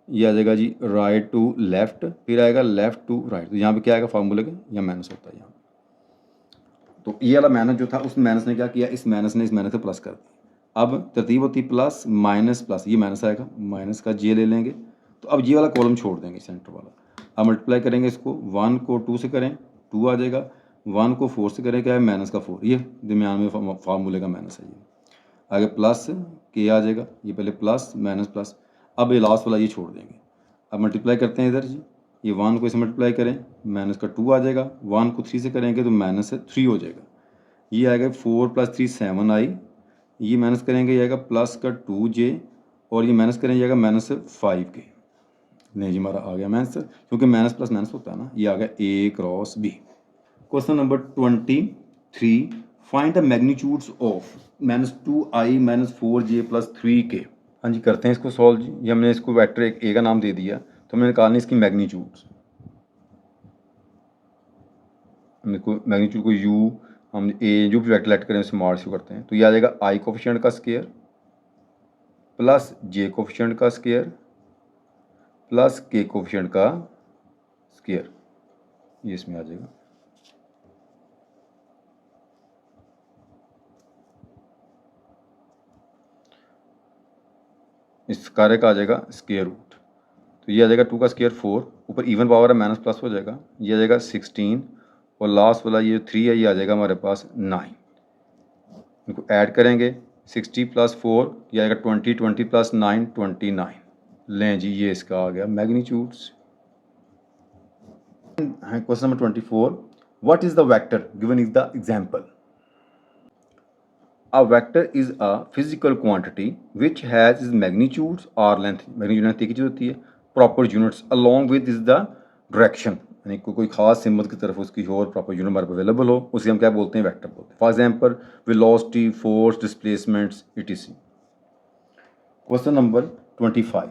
ये आ जाएगा जी राइट टू लेफ्ट, फिर आएगा लेफ्ट टू राइट, तो यहाँ पे क्या आएगा फार्मूले का, यहाँ माइनस होता है यहाँ। तो ये वाला माइनस जो था, उस माइनस ने क्या किया, इस माइनस ने इस माइनस को प्लस कर दिया। अब तरतीब होती प्लस माइनस प्लस, ये माइनस आएगा, माइनस का जे ले लेंगे, तो अब ये वाला कॉलम छोड़ देंगे सेंटर वाला। अब मल्टीप्लाई करेंगे इसको, 1 को 2 से करें 2 आ जाएगा, 1 को 4 से करें क्या है, माइनस का 4, ये दरमियान में फार्मूले का माइनस है। ये आगे प्लस के आ जाएगा, ये पहले प्लस माइनस प्लस, अब ये लास्ट वाला ये छोड़ देंगे। अब मल्टीप्लाई करते हैं इधर जी, ये 1 को इसे मल्टीप्लाई करें, माइनस का 2 आ जाएगा, 1 को 3 से करेंगे तो माइनस से 3 हो जाएगा, ये आएगा 4 प्लस 3 7i, ये माइनस करेंगे आएगा प्लस का 2j, और ये माइनस करेंगे आएगा माइनस से 5k। नहीं जी, हमारा आ गया माइनस, क्योंकि माइनस प्लस माइनस होता है ना, ये आ गया a cross b। Question number 23, find the magnitudes of minus 2i minus 4j plus 3k। हाँ जी, करते हैं इसको सॉल्व जी। ये हमने इसको वेक्टर एक a का नाम दे दिया, तो हमने निकालनी इसकी मैग्नीट्यूड्स। मैग्नीट्यूड को u, हम a जो भी वेक्टर लेट करें उसे मॉड से करते हैं, तो ये आ जाएगा i कोफिशिएंट का स्क्वायर प्लस j कोफिशिएंट का स्क्वायर प्लस k कोफिशिएंट का स्क्वायर, ये इसमें आ जाएगा। इस कार्य का आ जाएगा स्क्वायर रूट, तो ये आ जाएगा 2 का स्क्वायर 4, ऊपर इवन पावर है माइनस प्लस हो जाएगा, ये आ जाएगा 16, और लास्ट वाला ये 3 है, ये आ जाएगा हमारे पास 9। इनको ऐड करेंगे, 60 प्लस 4 ये आएगा 20, 20 प्लस 9 29। लें जी, ये इसका आ गया magnitudes. Question number 24, what is the vector given is the example. A vector is a physical quantity which has is magnitudes और लेंथ, मैग्नीट्यूड लेंथ एक ही चीज़ होती है, proper units along with is the direction, यानी कोई खास symbol की तरफ उसकी और प्रॉपर यूनिट हमारे अवेलेबल हो, उसे हम क्या बोलते हैं, वेक्टर बोलते हैं। For example velocity, force, displacements, etc. Question number 25,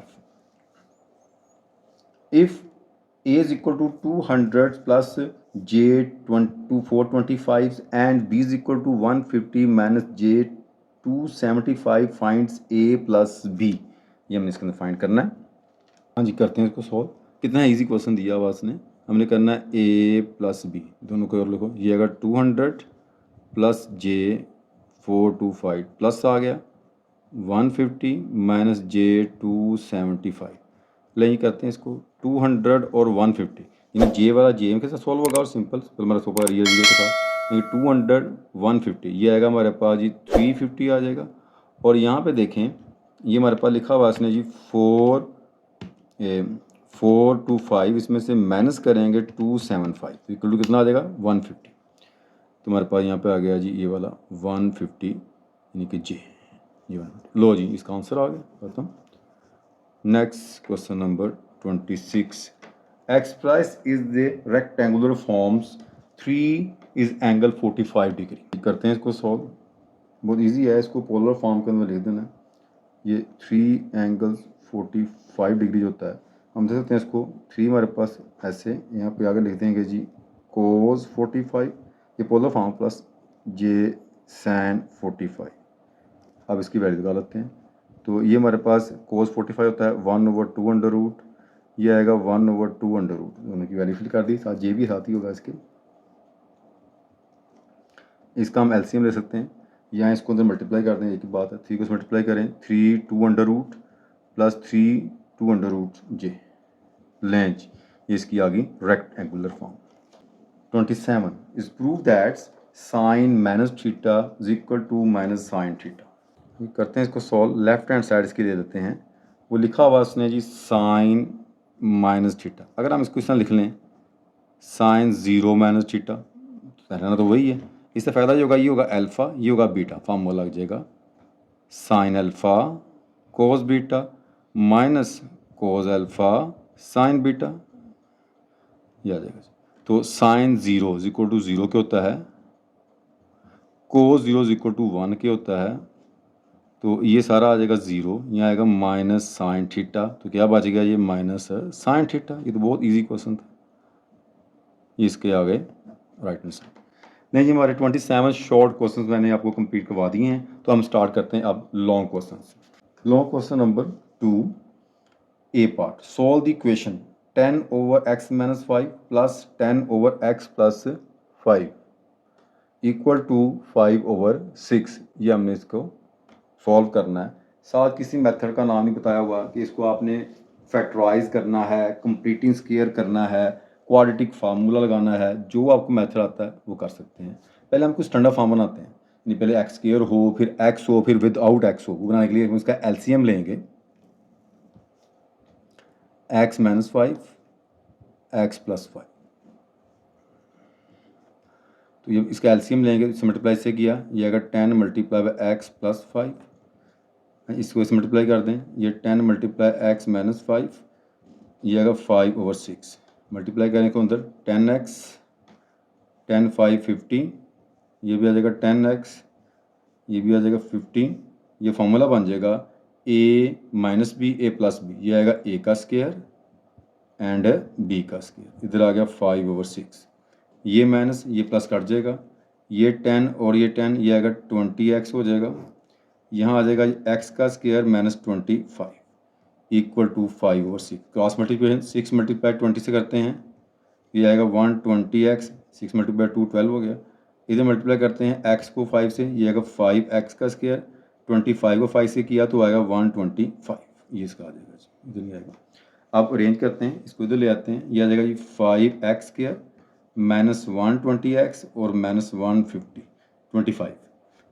if a is equal to 200 plus j 425 and b is equal to 150 minus j 275 finds a plus b, ये हमने इसके अंदर फाइंड करना है। हाँ जी, करते हैं इसको सॉल्व। कितना इजी क्वेश्चन दिया हुआ इसने, हमने करना है a प्लस बी, दोनों को और लिखो। ये अगर 200 प्लस j 425 प्लस आ गया 150 माइनस j 275, ले करते हैं इसको 200 और 150, यानी जे वाला जे के साथ सॉल्व होगा और सिंपल हमारा सुपर रियल के साथ, यानी 200 150 ये आएगा हमारे पास जी 350 आ जाएगा। और यहाँ पे देखें ये हमारे पास लिखा हुआ इसने जी 4 to 5, इसमें से माइनस करेंगे 275 तो इक्वल टू कितना आ जाएगा 150, तो हमारे पास यहाँ पे आ गया जी ये वाला 150 यानी कि जे, ये 150। लो जी इसका आंसर आ गया खत्म। Next question number 26. Express is the rectangular forms 3 is angle 45 degree। करते हैं इसको सॉल्व, बहुत इजी है, इसको पोलर फॉर्म के अंदर लिख देना। ये 3 एंगल 45 डिग्री होता है, हम देख सकते हैं इसको 3 हमारे पास ऐसे यहाँ पे आगे लिख देंगे जी cos 45, ये polar form plus j sin 45। अब इसकी वैल्यू निकाल लेते हैं, तो ये हमारे पास cos 45 होता है 1/2 अंडर रूट, ये आएगा 1/2 अंडर रूट, दोनों की वैल्यू फिल कर दी, साथ ये भी साथ ही होगा इसके। इसका हम एलसीएम ले सकते हैं, यहाँ इसको अंदर मल्टीप्लाई कर दें, एक ही बात है, 3 को मल्टीप्लाई करें 3 2 under root plus 3 2 under root जे लेंज, ये इसकी आ गई rectangular form. 27 is prove that sine minus theta is equal to minus sine theta. करते हैं इसको सॉल्व, लेफ्ट हैंड साइड इसके ले लेते हैं, वो लिखा हुआ उसने जी साइन माइनस थीटा, अगर हम इसको इस तरह लिख लें साइन 0 माइनस थीटा, कहना तो वही है, इससे फ़ायदा ये होगा अल्फ़ा, ये होगा बीटा, फॉर्मूला लग जाएगा sine alpha cos beta minus cos alpha sine beta, ये आ जाएगा। तो साइन 0 इज इक्वल टू 0 के होता है, कोस 0 इज इक्वल टू 1 के होता है, तो ये सारा आ जाएगा 0, यहाँ आएगा माइनस साइन थीटा, तो क्या बचेगा ये माइनस साइन थीटा। ये तो बहुत इजी क्वेश्चन था, ये इसके आ गए राइट हैंड साइड। नहीं जी, हमारे 27 शॉर्ट क्वेश्चंस मैंने आपको कंप्लीट करवा दिए हैं, तो हम स्टार्ट करते हैं अब लॉन्ग क्वेश्चन से। Long question number 2 A part, solve the equation 10/x-5 plus 10/x+5 equal to 5/6, ये हमने इसको सॉल्व करना है। साथ किसी मेथड का नाम ही बताया हुआ कि इसको आपने फैक्टराइज करना है, कंप्लीटिंग स्क्वायर करना है, क्वाड्रेटिक फार्मूला लगाना है, जो आपको मेथड आता है वो कर सकते हैं। पहले हम कुछ स्टैंडर्ड फॉर्म बनाते हैं, यानी पहले एक्स स्क्वायर हो, फिर एक्स हो, फिर विदाउट एक्स हो, वो बनाने के लिए हम इसका एलसीएम लेंगे, x माइनस 5 x+5, तो ये इसका एलसीएम लेंगे, इसे मल्टीप्लाई से किया, ये अगर 10 × x+5, इसको इसे मल्टीप्लाई कर दें, ये 10 × x-5, ये आएगा 5/6, मल्टीप्लाई करने को अंदर 10x 10 5 15, ये भी आ जाएगा 10x, ये भी आ जाएगा 15, ये फॉर्मूला बन जाएगा a minus b a plus b, ये आएगा a का स्क्वायर एंड b का स्क्वायर, इधर आ गया 5/6, ये माइनस ये प्लस कट जाएगा, ये 10 और ये 10, ये आएगा 20x हो जाएगा, यहाँ आ जाएगा x का square minus 25 equal to 5/6, cross multiplication 6 × 20 से करते हैं, ये आएगा 120x, 6 × 2 12 हो गया, इधर मल्टीप्लाई करते हैं x को 5 से, ये आएगा 5x का स्क्वायर, 25 को 5 से किया तो आएगा 125, ये इसका आ जाएगा, इधर नहीं आएगा। अब अरेंज करते हैं, इसको इधर ले आते हैं, ये आ जाएगा जी 5x स्क्वायर माइनस 120x और माइनस 150 25,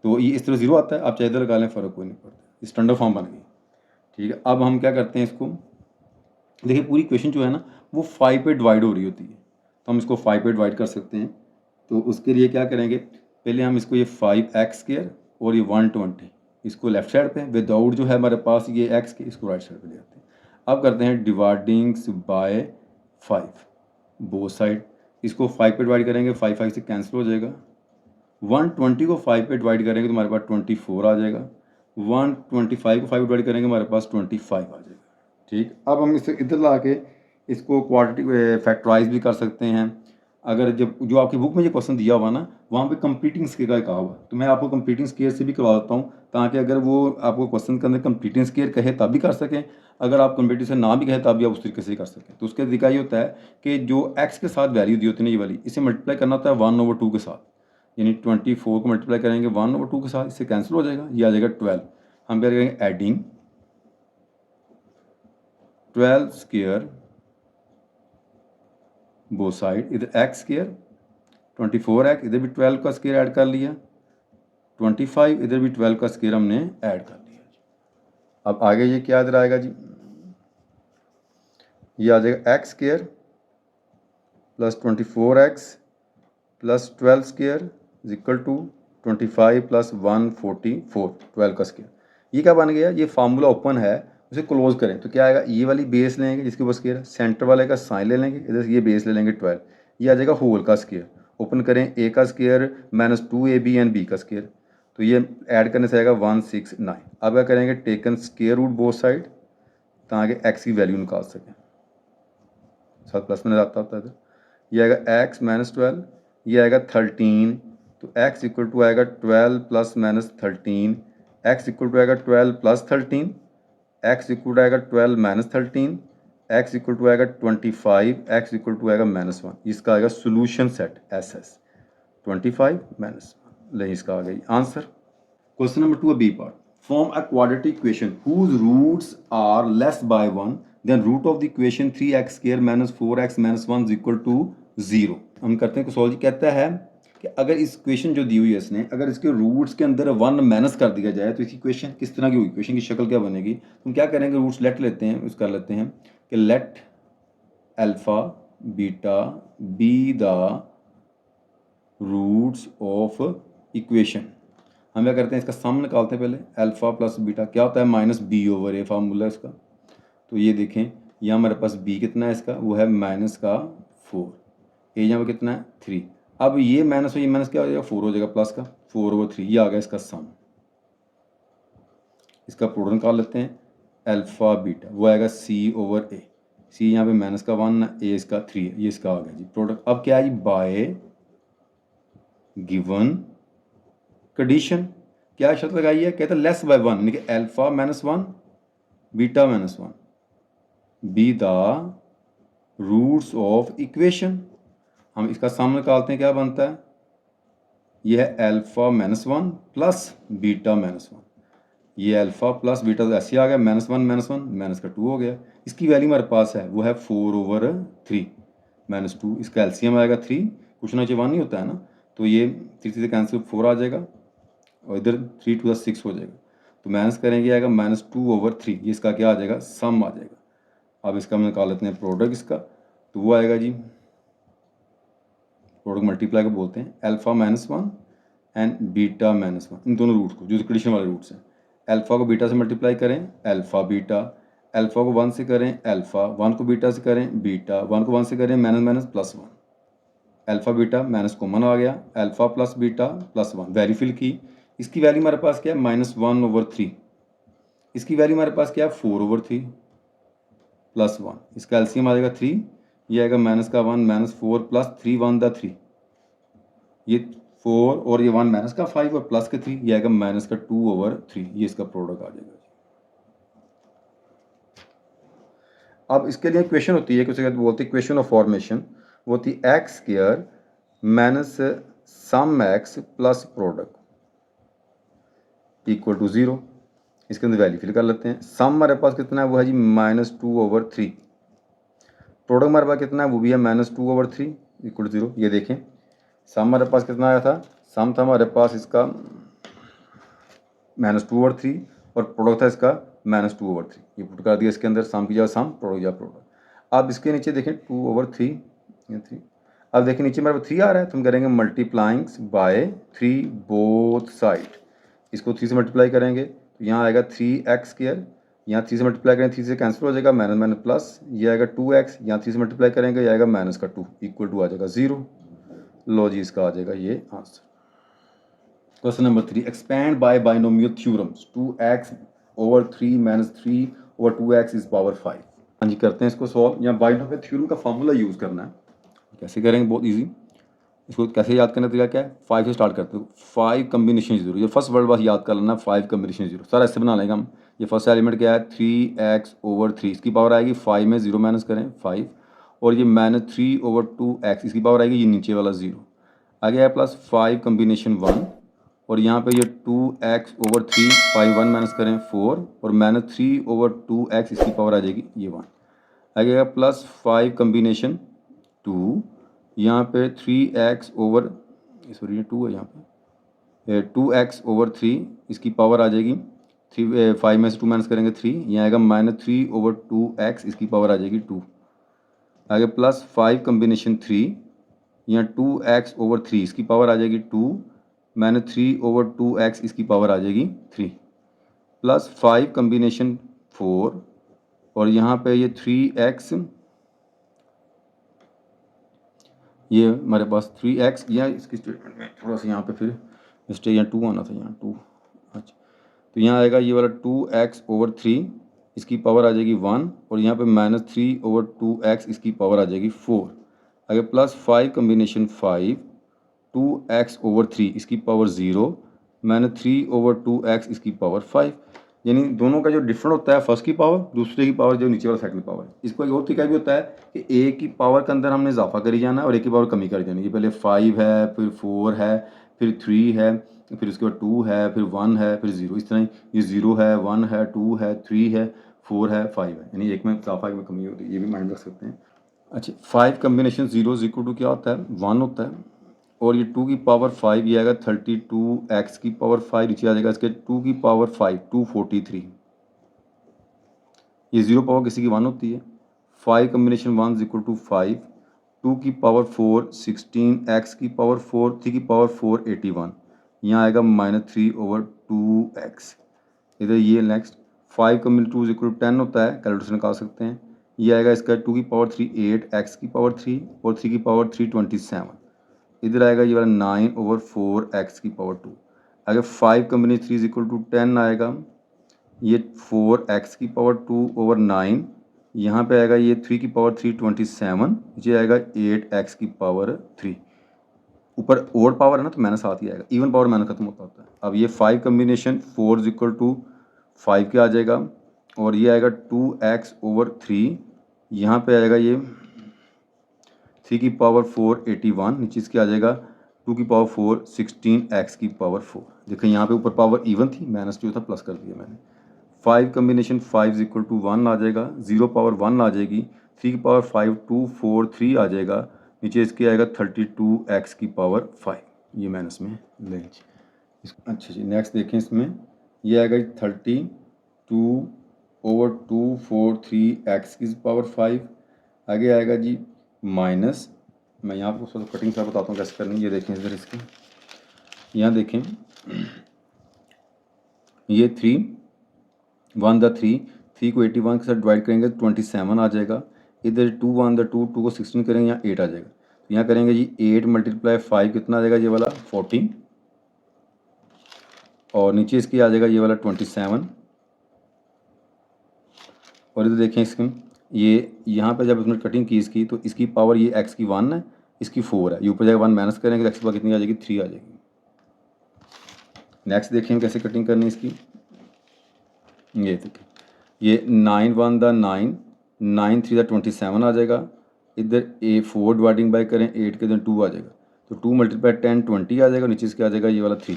तो ये इस तरह 0 आता है, आप चाहे इधर लगा लें, फ़र्क कोई नहीं पड़ता, स्टैंडर्ड फॉर्म बन गई। ठीक है, अब हम क्या करते हैं, इसको देखिए पूरी क्वेश्चन जो है ना वो 5 पे डिवाइड हो रही होती है, तो हम इसको 5 पे डिवाइड कर सकते हैं। तो उसके लिए क्या करेंगे, पहले हम इसको ये 5x स्क्वायर और ये 120, इसको लेफ्ट साइड पे, विदाउट जो है हमारे पास ये x के, इसको राइट साइड पे ले आते हैं। अब करते हैं डिवाइडिंग्स बाय 5 बोथ साइड, इसको 5 पे डिवाइड करेंगे, 5 5 से कैंसिल हो जाएगा। 120 को 5 पे डिवाइड करेंगे तो हमारे पास 24 आ जाएगा। 125 को 5 डिवाइड करेंगे हमारे पास 25 आ जाएगा। ठीक, अब हम इसे इधर ला के इसको क्वाड्रेटिक फैक्टराइज भी कर सकते हैं। अगर जब जो आपकी बुक में ये क्वेश्चन दिया हुआ ना, वहाँ पे कंप्लीटिंग स्केयर का कहा हुआ, तो मैं आपको कंप्लीटिंग स्केयर से भी करवा देता हूँ, ताकि अगर वो आपको क्वेश्चन के अंदर कंप्लीटिंग स्केयर कहे तब भी कर सकें, अगर आप कंप्लीटिंग से ना भी कहे तब भी आप उस तरीके से कर सकें। तो उसका तरीका ये होता है कि जो एक्स के साथ वैल्यू दी होती है ना, ये वाली, इसे मल्टीप्लाई करना होता है 1/2 के साथ, यानी 24 को मल्टीप्लाई करेंगे 1/2 के साथ, इससे कैंसिल हो जाएगा, ये आ जाएगा 12। हम क्या करेंगे, एडिंग 12 स्क्वायर बोथ साइड, इधर एक्स स्क्वायर 24x, इधर भी 12 का स्क्वायर ऐड कर लिया, 25, इधर भी 12 का स्क्वायर हमने ऐड कर लिया। अब आगे ये क्या इधर आएगा जी, ये आ जाएगा x square plus 24x plus 12 square is equal to 25 plus 144, 12 का स्क्वायर। ये क्या बन गया, ये फार्मूला ओपन है, उसे क्लोज करें तो क्या आएगा, ये वाली बेस लेंगे जिसके ऊपर स्क्वायर है, सेंटर वाले का साइन ले लेंगे, इधर ये बेस ले लेंगे 12, ये आ जाएगा होल का स्क्वायर। ओपन करें, ए का square minus 2ab and b का स्क्वायर, तो ये ऐड करने से आएगा 169। अब क्या करेंगे, taken square root both side ताकि एक्स की वैल्यू निकाल सकें, साथ प्लस में आता होता है इधर, ये आएगा एक्स माइनस 12, ये आएगा 13, तो एक्स इक्वल टू आएगा 12 plus minus 13, x equal to आएगा 12 प्लस 13, एक्स इक्वल टू आएगा 12 माइनस 13, एक्स इक्वल टू आएगा 25, एक्स इक्वल टू आएगा -1। इसका आएगा सोल्यूशन सेट एस एस 25 -1, ले इसका आ गई answer. Question number 2 B part, form a quadratic equation whose roots are less by 1 then root of the equation 3x square minus 4x minus 1 is equal to 0। हम करते हैं solve, कहता है कि अगर इस इक्वेशन जो दी हुई है इसने, अगर इसके रूट्स के अंदर 1 माइनस कर दिया जाए तो इसकी इक्वेशन किस तरह की होगी, इक्वेशन की शक्ल क्या बनेगी। हम क्या करेंगे, रूट्स लेट लेते हैं, उस कर लेते हैं कि let alpha beta be the roots of equation. हम क्या करते हैं, इसका सम निकालते हैं पहले, अल्फा प्लस बीटा क्या होता है, -b/a फार्मूला इसका। तो ये देखें, यहाँ हमारे पास b कितना है इसका, वो है -4, a यहाँ पर कितना है 3। अब ये माइनस और ये माइनस क्या हो जाएगा, 4 हो जाएगा, प्लस का 4/3, ये आ गया इसका सम। इसका प्रोडक्ट निकाल लेते हैं, अल्फा बीटा वो आएगा c/a, c यहाँ पे -1 है, a इसका 3 है, ये इसका आ गया जी प्रोडक्ट। अब क्या है जी, बाय गिवन कंडीशन, क्या शर्त लगाई है, कहता है लेस बाय 1, यानी कि alpha -1 beta -1 be the roots of equation. हम इसका सम निकालते हैं, क्या बनता है, ये है अल्फा -1 प्लस बीटा -1, ये अल्फा प्लस बीटा तो ऐसे आ गया, -1 माइनस का 2 हो गया। इसकी वैल्यू हमारे पास है, वो है 4/3 -2, इसका एलसीएम आएगा 3, कुछ ना 1 नहीं होता है ना, तो ये 3 से कैंसिल 4 आ जाएगा, और इधर 3 2 6 हो जाएगा, तो माइनस करेंगे आएगा -2/3, ये इसका क्या आ जाएगा, सम आ जाएगा। अब इसका हम निकाल लेते हैं प्रोडक्ट इसका, तो वो आएगा जी, प्रोडक्ट मल्टीप्लाई को बोलते हैं, अल्फा -1 एंड बीटा -1, इन दोनों रूट को, जो कंडीशन वाले रूट्स हैं, अल्फा को बीटा से मल्टीप्लाई करें अल्फा बीटा, अल्फा को 1 से करें अल्फा, 1 को बीटा से करें बीटा, 1 को 1 से करें minus +1, alpha beta minus common आ गया, alpha plus beta +1, value fill की। इसकी वैल्यू हमारे पास क्या है, -1/3, इसकी वैल्यू हमारे पास क्या है, 4/3 +1, इसका एलसीएम आ जाएगा 3, ये आएगा -1 -4 प्लस 3 1 द 3, ये 4 और ये 1 -5 और प्लस के 3, ये आएगा -2/3, ये इसका प्रोडक्ट आ जाएगा। अब इसके लिए क्वेश्चन होती है, कुछ बोलते हैं इक्वेशन ऑफ फॉर्मेशन, वो होती है x square minus sum x plus product equal to 0। इसके अंदर वैल्यू फिल कर लेते हैं। सम हमारे पास कितना है, वो है जी -2/3, प्रोडक्ट हमारे पास कितना है, वो भी है -2/3 इक्वल टू 0। ये देखें, सम हमारे पास कितना आया था, सम था हमारे पास इसका -2/3 और प्रोडक्ट था इसका -2/3, ये पुट कर दिया इसके अंदर, सम की जगह सम, प्रोडक्ट या प्रोडक्ट। अब इसके नीचे देखें 2/3, ये 3, अब देखिए नीचे हमारे पास 3 आ रहा है, तो हम करेंगे मल्टीप्लाइंग्स बाय 3 बोथ साइड, इसको 3 से मल्टीप्लाई करेंगे तो यहाँ आएगा 3x², यहाँ 3 से मल्टीप्लाई करेंगे 3 से कैंसिल हो जाएगा, माइनस माइनस प्लस, ये आएगा 2x, यहाँ 3 से मल्टीप्लाई करेंगे ये आएगा माइनस का 2 इक्वल टू आ जाएगा 0। लो जी, इसका आ जाएगा ये answer. Question number 3, expand by binomial theorems 2x/3 माइनस 3/2x इज पावर 5। हाँ जी, करते हैं इसको सॉल्व। यहाँ बाइनोमियल थ्योरम का फार्मूला यूज़ करना है। कैसे करेंगे, बहुत इजी। इसको कैसे याद करने का तरीका क्या है, 5 से स्टार्ट करते हो, 5 कम्बिनेशन जीरो, ये फर्स्ट वर्ड बस याद कर लेना, 5 कम्बिनेशन जीरो। सर ऐसे बना लेंगे हम, ये फर्स्ट एलिमेंट क्या है 3x/3, इसकी पावर आएगी 5 में 0 माइनस करें 5, और ये माइनस 3/2x, इसकी पावर आएगी ये नीचे वाला 0, आगे है प्लस 5 कम्बिनेशन 1, और यहाँ पे ये 2x/3, 5 1 माइनस करें 4, और माइनस 3/2x, इसकी पावर आ जाएगी ये 1, आगे है प्लस 5 कम्बिनेशन 2, यहाँ पे 3x ओवर, सॉरी ये 2 है यहाँ पे, 2x/3, इसकी पावर आ जाएगी 5 में से 2 माइनस करेंगे 3, यहाँ आएगा माइनस 3/2x, इसकी पावर आ जाएगी 2, आगे प्लस 5 कम्बिनेशन 3, यहाँ 2x/3, इसकी पावर आ जाएगी 2, माइनस 3/2x, इसकी पावर आ जाएगी 3, प्लस 5 कम्बिनेशन 4, और यहाँ पे ये 3x, ये हमारे पास 3x, या इसकी स्टेटमेंट में थोड़ा सा यहाँ पे फिर मिस्टेक, यहाँ 2 आना था, यहाँ 2, अच्छा, तो यहाँ आएगा ये वाला 2x/3, इसकी पावर आ जाएगी 1, और यहाँ पे माइनस 3/2x, इसकी पावर आ जाएगी 4, आगे प्लस 5 कम्बिनेशन 5, 2x/3, इसकी पावर 0, माइनस 3/2x, इसकी पावर 5। यानी दोनों का जो डिफरेंट होता है, फर्स्ट की पावर, दूसरे की पावर जो नीचे वाला सेकंड पावर। इसको एक और तरीका भी होता है कि ए की पावर के अंदर हमने इजाफा करी जाना है और ए की पावर कमी करी जानी है। ये पहले 5 है, फिर 4 है, फिर 3 है, फिर उसके बाद 2 है, फिर 1 है, फिर 0, इस तरह ये 0 है, 1 है, 2 है, 3 है, 4 है, 5 है, यानी एक में इजाफा एक में कमी होती है, ये भी माइंड रख सकते हैं। अच्छा, 5 कम्बिनेशन 0 इज इक्वल टू क्या होता है 1 होता है, और ये 2 की पावर 5, ये आएगा 32x की पावर 5, नीचे आ जाएगा इसके 2 की पावर 5, 243, ये 0 पावर किसी की 1 होती है। 5 कम्बिनेशन 1 इज इक्वल टू 5, 2 की पावर 4 16x की पावर 4, 3 की पावर 4 81, यहाँ आएगा माइनस 3/2x, इधर ये next 5 combination 2 is equal to 10 होता है, कैलकुलेशन निकाल सकते हैं, ये आएगा इसका 2 की पावर 3 8, x की पावर 3, और 3 की पावर 3 27, इधर आएगा ये वाला 9/4x की पावर 2, आगे 5 कम्बिनेशन 3 इज इक्वल टू 10 आएगा, ये 4x की पावर 2/9, यहाँ पे आएगा ये 3 की पावर 3 27, ये आएगा 8x की पावर 3, ऊपर ओड पावर है ना तो माइनस साथ ही आएगा, इवन पावर माइनस खत्म होता है। अब ये 5 कम्बिनेशन 4 इज इक्वल टू 5 के आ जाएगा, और ये आएगा 2x/3, यहाँ पे आएगा ये 3 की पावर 4 81, नीचे इसके आ जाएगा 2 की पावर 4 16x की पावर 4। देखिए यहाँ पे ऊपर पावर इवन थी, माइनस जो था प्लस कर दिया मैंने। 5 कम्बिनेशन 5 इज इक्वल टू 1 आ जाएगा, 0 पावर 1 आ जाएगी, 3 की पावर 5 2 4 3 आ जाएगा, नीचे इसके आएगा 32x की पावर 5, ये माइनस में लें। अच्छा जी, नेक्स्ट देखें, इसमें ये आएगा 32/243x की पावर 5, आगे आएगा जी माइनस, मैं यहाँ पर उसको कटिंग से बताता हूँ कैसे करनी है। ये देखें इधर, इसके यहाँ देखें, ये 3 1 द 3 को 81 के साथ डिवाइड करेंगे तो 27 आ जाएगा, इधर 2 1 द 2 को 16 करेंगे, यहाँ 8 आ जाएगा, तो यहाँ करेंगे जी 8 × 5 कितना आ जाएगा, ये वाला 14, और नीचे इसकी आ जाएगा ये वाला 27, और इधर देखें इसके, ये यहाँ पे जब इसमें कटिंग की इसकी, तो इसकी पावर ये x की 1 है, इसकी 4 है, ये ऊपर जाएगा 1 माइनस करेंगे तो x की पावर कितनी आ जाएगी 3 आ जाएगी। नेक्स्ट देखें कैसे कटिंग करनी है इसकी, ये देखिए, ये 9 1 द 9, 9 3 द 27 आ जाएगा, इधर 4 डिवाइडिंग बाय करें 8 के इधर 2 आ जाएगा, तो 2 × 10 20 आ जाएगा, नीचे इसके आ जाएगा ये वाला 3,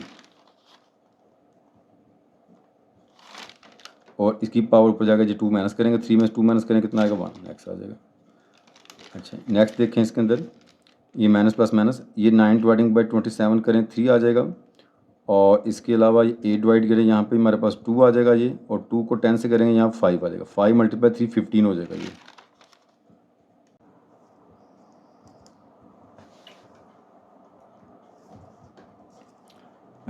और इसकी पावर ऊपर जाएगा जी 2 माइनस करेंगे, 3 में 2 माइनस करेंगे कितना आएगा 1, नेक्स्ट आ जाएगा। अच्छा, नेक्स्ट देखें इसके अंदर, ये माइनस प्लस माइनस, ये 9 डिवाइडिंग बाय 27 करें 3 आ जाएगा, और इसके अलावा ये 8 डिवाइड करें, यहाँ पे हमारे पास 2 आ जाएगा ये, और 2 को 10 से करेंगे यहाँ 5 आ जाएगा, 5 × 3 15 हो जाएगा ये।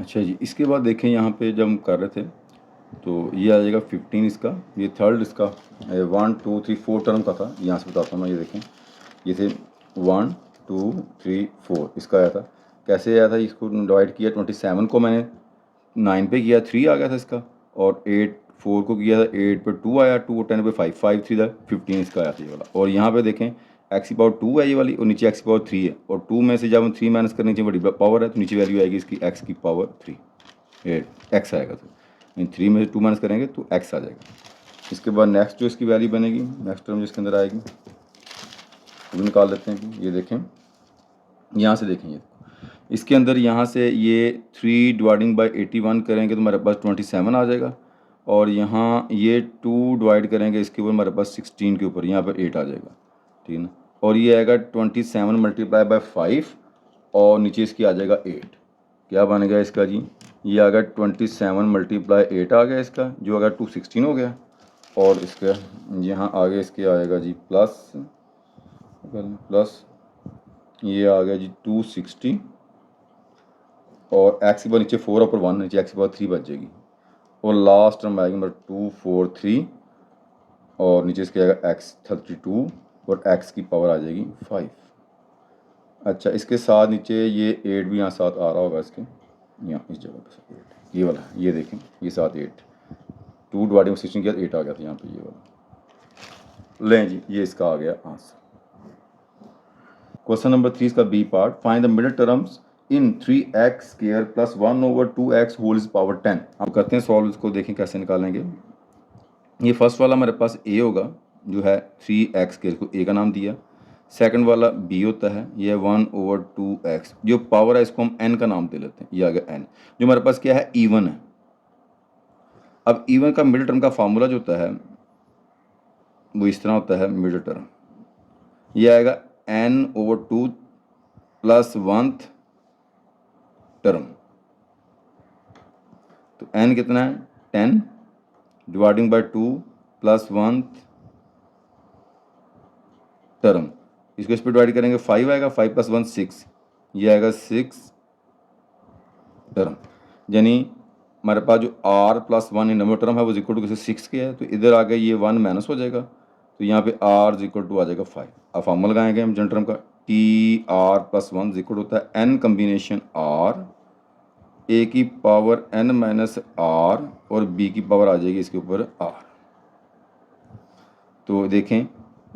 अच्छा जी, इसके बाद देखें यहाँ पे जब हम कर रहे थे तो ये आ जाएगा 15 इसका, ये थर्ड इसका 1 2 3 4 टर्म का था। यहाँ से बताता हूँ मैं, ये देखें ये थे 1 2 3 4 इसका आया था। कैसे आया था, इसको डिवाइड किया 27 को मैंने 9 पे किया 3 आ गया था इसका, और 8 4 को किया था 8 पे 2 आया, 2 और 10 पे 5 5 3 था 15 इसका आया था ये वाला। और यहाँ पे देखें एक्स की पावर 2 है ये वाली, और नीचे एक्स की पावर 3 है, और 2 में से जब हम 3 माइनस करने नीचे बड़ी पावर है तो नीचे वैल्यू आएगी इसकी एक्स की पावर 3, एक्स आएगा। तो 3 में से 2 माइनस करेंगे तो एक्स आ जाएगा। इसके बाद नेक्स्ट जो इसकी वैल्यू बनेगी, नेक्स्ट टर्म जिसके अंदर आएगी वो भी निकाल लेते हैं कि ये देखें यहाँ से देखें, ये इसके अंदर यहाँ से ये 3 डिवाइडिंग बाई 81 करेंगे तो हमारे पास 27 आ जाएगा, और यहाँ ये 2 डिवाइड करेंगे इसके ऊपर हमारे पास 16 के ऊपर यहाँ पर 8 आ जाएगा, ठीक है ना। और ये आएगा 27 मल्टीप्लाई बाय 5 और नीचे इसकी आ जाएगा 8। क्या बन गया इसका जी, ये आ गया 27 मल्टीप्लाई 8 आ गया इसका, जो अगर 216 हो गया। और इसका यहाँ आगे इसके आएगा जी प्लस ये आ गया जी 260, और एक्स की पावर नीचे 4 ऊपर 1, नीचे एक्स की पावर 3 बच जाएगी। और लास्ट टर्म आएगी नंबर 243, और नीचे इसके आएगा एक्स 32 और एक्स की पावर आ जाएगी 5। अच्छा, इसके साथ नीचे ये 8 भी यहाँ साथ आ रहा होगा इसके, यहाँ इस जगह पर 8 ये वाला, ये देखें ये साथ 8 2 डिवाइडिंग 16 किया 8 आ गया था यहाँ पे ये वाला। लें जी, ये इसका आ गया आंसर। क्वेश्चन नंबर 3 इसका B part, find the middle terms in 3x स्क्वायर plus 1 over 2x whole is power 10। हम करते हैं सॉल्व, इसको देखें कैसे निकालेंगे। ये फर्स्ट वाला हमारे पास a होगा जो है 3x स्क्वायर को a का नाम दिया, सेकंड वाला b होता है, ये 1 ओवर 2x, जो पावर है इसको हम n का नाम दे लेते हैं, ये आ गया n। जो हमारे पास क्या है, इवन है। अब इवन का मिडिल टर्म का फार्मूला जो होता है वो इस तरह होता है, मिडिल टर्म ये आएगा n over 2 plus 1th term. तो n कितना है 10 dividing by 2 plus 1th term, इसको इस पर डिवाइड करेंगे 5 आएगा, 5 प्लस 1 6, ये आएगा 6 टर्म। यानी हमारे पास जो r प्लस 1 इन नंबर टर्म है वो इक्वल टू किसी 6 के है, तो इधर आगे ये 1 माइनस हो जाएगा, तो यहाँ पे r इक्वल टू आ जाएगा 5। अब फॉर्मूला लगाएंगे हम जनरल टर्म का, टी आर प्लस 1 इक्वल होता है n कम्बिनेशन r, a की पावर n माइनस r और b की पावर आ जाएगी इसके ऊपर r। तो देखें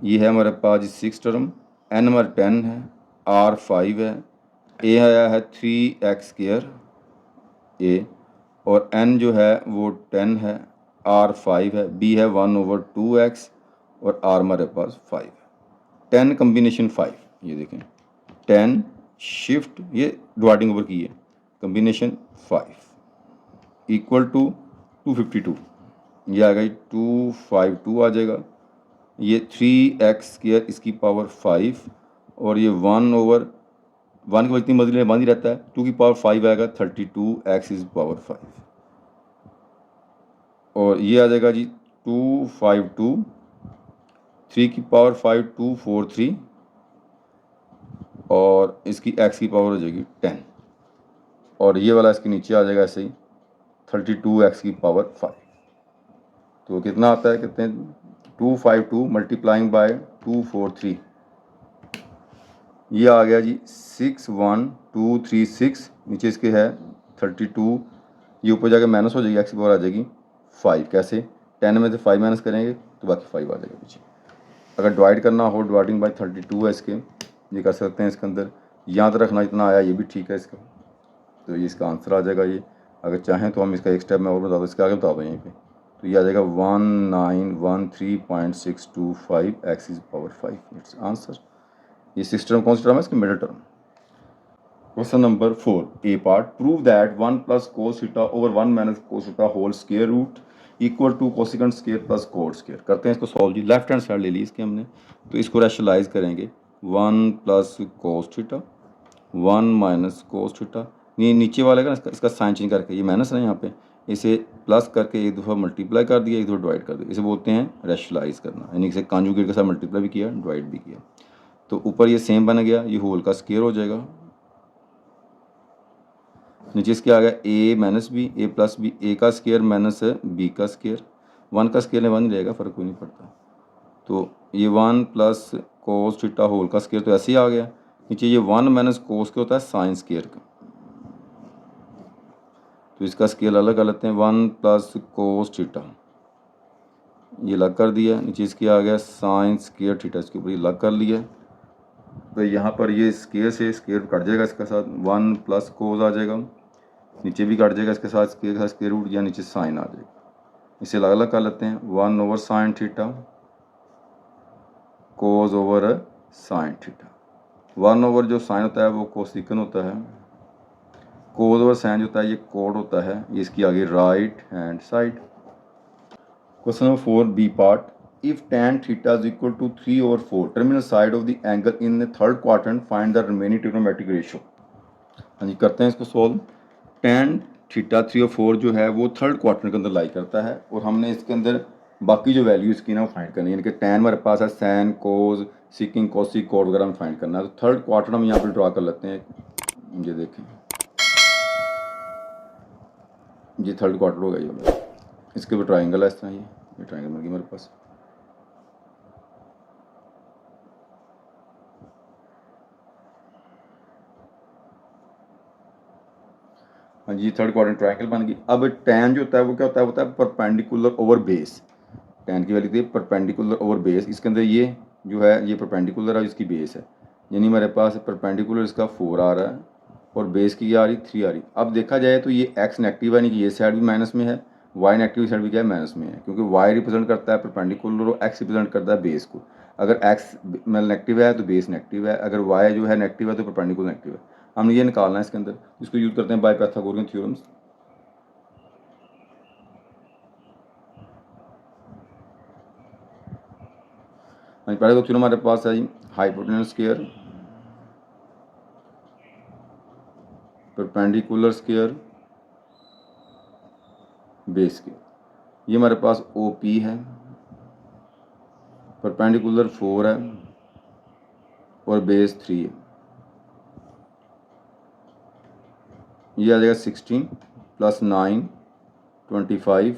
ये है हमारे पास 6 टर्म, n नंबर 10 है, r 5 है, a आया है 3x स्क्वायर a, और n जो है वो 10 है, r 5 है, b है 1 ओवर 2x और r हमारे पास 5 है। 10 कम्बिनेशन 5, ये देखें 10 शिफ्ट ये डिवाइडिंग ओवर की है, कम्बिनेशन 5 इक्वल टू 252, ये आ गई 252 आ जाएगा। ये 3x स्क्वायर इसकी पावर 5, और ये 1 ओवर 1 की वजह मर्जी बंद ही रहता है, 2 की पावर 5 आएगा 32x इज पावर 5, और ये आ जाएगा जी 252, 3 की पावर 5 243, और इसकी x की पावर हो जाएगी 10, और ये वाला इसके नीचे आ जाएगा ऐसे ही 32x की पावर 5। तो कितना आता है, कितने 252 मल्टीप्लाइंग बाय 243, ये आ गया जी 61236, नीचे इसके है 32, ये ऊपर जाके माइनस हो जाएगी, एक्स की पावर आ जाएगी 5। कैसे, 10 में से 5 माइनस करेंगे तो बाकी 5 आ जाएगा पीछे। अगर डिवाइड करना हो, डिवाइडिंग बाय 32 है इसके, ये कर सकते हैं इसके अंदर, यहाँ तक रखना जितना आया ये भी ठीक है इसका, तो ये इसका आंसर आ जाएगा। ये अगर चाहें तो हम इसका एक स्टेप में और बता दो, इसके आगे बता दो यहीं पे, तो ये आ जाएगा 1913.625 x is power 5, it's answer. ये 6 टर्म कौन सी टर्म है, इसकी middle term. Question number 4 A part, prove that 1 plus cos theta over 1 minus cos theta whole square root equal to cosecant square plus cot square. करते हैं इसको solve जी। Left hand side ले ली इसकी हमने, तो इसको रैशनलाइज करेंगे, 1 plus cos theta 1 minus cos theta, ये नीचे वाले का इसका साइन चेंज करके, ये माइनस है यहाँ पे, इसे प्लस करके एक दफ़ा मल्टीप्लाई कर दिया, एक दफ़ा डिवाइड कर दिया, इसे बोलते हैं रैशनलाइज करना, यानी इसे कॉन्जुगेट के साथ मल्टीप्लाई भी किया डिवाइड भी किया। तो ऊपर ये सेम बन गया, ये होल का स्क्वायर हो जाएगा। नीचे इसके आ गया ए minus b, a plus B, ए का स्केयर माइनस बी का स्केयर, 1 का स्केयर 1 ही रहेगा, फ़र्क कोई नहीं पड़ता। तो ये 1 प्लस कोस थीटा होल का स्केयर तो ऐसे ही आ गया। नीचे ये 1 माइनस कोस के होता है साइन स्केयर का, तो इसका स्केल अलग कर लेते हैं। 1 प्लस कोस थीटा ये अलग कर दिया। नीचे इसके आ गया साइन स्केयर थीटा, इसके ऊपर ये अलग कर लिया। तो यहाँ पर ये स्केयर से स्केयर कट जाएगा, इसके साथ 1 प्लस कोस आ जाएगा, नीचे भी कट जाएगा इसके साथ स्केयर का स्केयर रूट, या नीचे साइन आ जाएगा। इसे अलग अलग कर लेते हैं। 1 over sine theta cos over sine theta. 1 over जो साइन होता है वो कोसिकन होता है, कोस ओवर साइन होता है ये कोड होता है। ये इसकी आगे right hand side. Question number 4 B part, if tan theta is equal to 3 over 4 terminal side of the angle in the third quadrant find the remaining trigonometric ratio. हाँ जी, करते हैं इसको सॉल्व। tan थीटा 3 और 4 जो है वो third quadrant के अंदर लाई करता है, और हमने इसके अंदर बाकी जो वैल्यू इसकी ना फाइंड करनी है, यानी कि tan हमारे पास है, सैन कोस सिकिंग कोसिक कोड वगैरह में फाइंड करना है। तो थर्ड क्वाड्रेंट हम यहाँ पर ड्रा कर लेते हैं। ये देखें, ये थर्ड क्वार्टर होगा ये वाला। इसके ऊपर ट्राइंगल है इस तरह, ये ट्राइंगल मिल गया मेरे पास। हाँ जी, थर्ड क्वाड्रेंट ट्राइंगल बन गई। अब tan जो होता है वो क्या होता है परपेंडिकुलर ओवर बेस। tan की वैल्यू थी परपेंडिकुलर ओवर बेस, इसके अंदर ये जो है ये परपेंडिकुलर है, इसकी बेस है, यानी मेरे पास परपेंडिकुलर इसका 4 आ रहा है और बेस की क्या आ रही 3 आ रही। अब देखा जाए तो ये x नेगेटिव है, यानी कि ये साइड भी माइनस में है, y नेगेटिव साइड भी क्या है माइनस में है, क्योंकि y रिप्रेजेंट करता है परपेंडिकुलर और x रिप्रेजेंट करता है बेस को। अगर x नेगेटिव है तो बेस नेगेटिव है, अगर y जो है नेगेटिव है तो परपेंडिकुलर नेगेटिव है। हमने ये निकालना है इसके अंदर, इसको यूज़ करते हैं बाय पाइथागोरियन थ्योरम्स। पहले तो थ्योरम हमारे पास है hypotenuse square, perpendicular square, base square. ये हमारे पास OP है, परपेंडिकुलर 4 है और बेस 3 है। ये आ जाएगा 16 प्लस 9 25,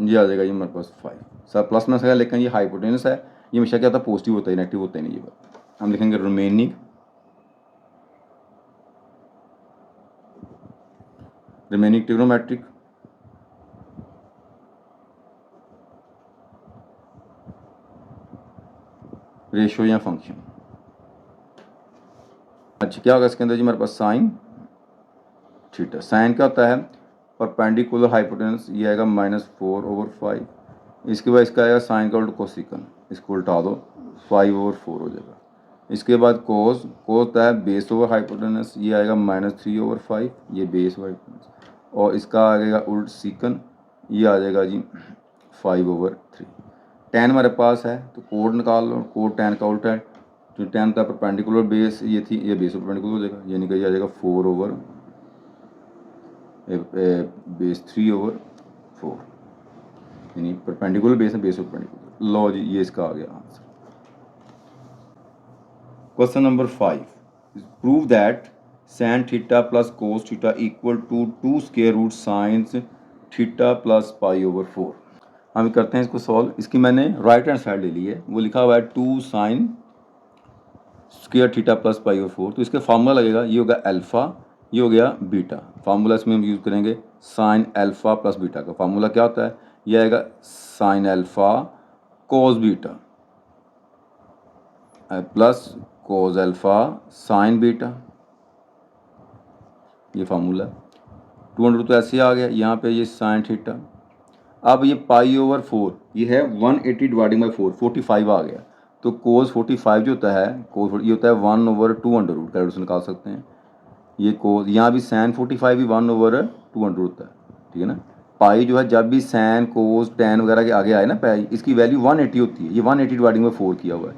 ये आ जाएगा ये हमारे पास 5। सब प्लस में है, लेकिन ये हाइपोटेन्यूस है, ये हमेशा क्या होता है पॉजिटिव होता है, नेगेटिव होता है नहीं। ये बात हम लिखेंगे रिमेनिंग ट्रिग्नोमेट्रिक रेशियो या फंक्शन। अच्छा, क्या होगा इसके अंदर जी हमारे पास साइन थीटा। साइन क्या होता है परपेंडिकुलर हाइपोटेन्यूस, ये आएगा -4 ओवर 5। इसके बाद इसका आएगा साइन का उल्टा कोसिकन, इसको उल्टा दो 5 ओवर 4 हो जाएगा। इसके बाद कोस होता है बेस ओवर हाइपोटेन्यूस, ये आएगा -3 ओवर 5, ये बेस ओवर हाइपोटेन्यूस, और इसका आ जाएगा उल्ट सीकन, ये आ जाएगा जी 5 ओवर 3। tan हमारे पास है तो कोड निकाल लो, कोड tan का उल्टा है, जो tan था परपेंडिकुलर बेस ये थी, ये बेस परपेंडिकुलर हो जाएगा, यानी कि आ जाएगा 4 ओवर बेस 3 ओवर 4, यानी परपेंडिकुलर बेस है बेस परपेंडिकुलर। लो जी, ये इसका आ गया answer. Question number 5, prove that sine theta plus cos theta equal to 2 square root sine theta plus pi over 4। हम करते हैं इसको सॉल्व। इसकी मैंने राइट हैंड साइड ले ली है, वो लिखा हुआ है 2 sine square theta plus pi over 4। तो इसका फार्मूला लगेगा, ये होगा अल्फ़ा, ये हो गया बीटा। फार्मूला इसमें हम यूज़ करेंगे साइन अल्फ़ा प्लस बीटा का। फार्मूला क्या होता है, ये आएगा sine alpha cos beta plus cos alpha sine beta, ये फार्मूला। 200 तो ऐसे आ गया, यहाँ पे ये साइन थीटा। अब ये पाई ओवर 4 ये है 180 डिवाइडिंग बाई 4, 45 आ गया। तो कोस 45 जो होता है, कोस ये होता है 1 ओवर 200, कैलकुलेशन निकाल सकते हैं। ये कोस यहाँ भी सैन 45 भी 1 ओवर 200 होता है, ठीक है ना। पाई जो है जब भी सैन कोस टैन वगैरह के आगे आए ना पाई, इसकी वैल्यू 180 होती है। ये 180 डिवाइडिंग बाई 4 किया हुआ है,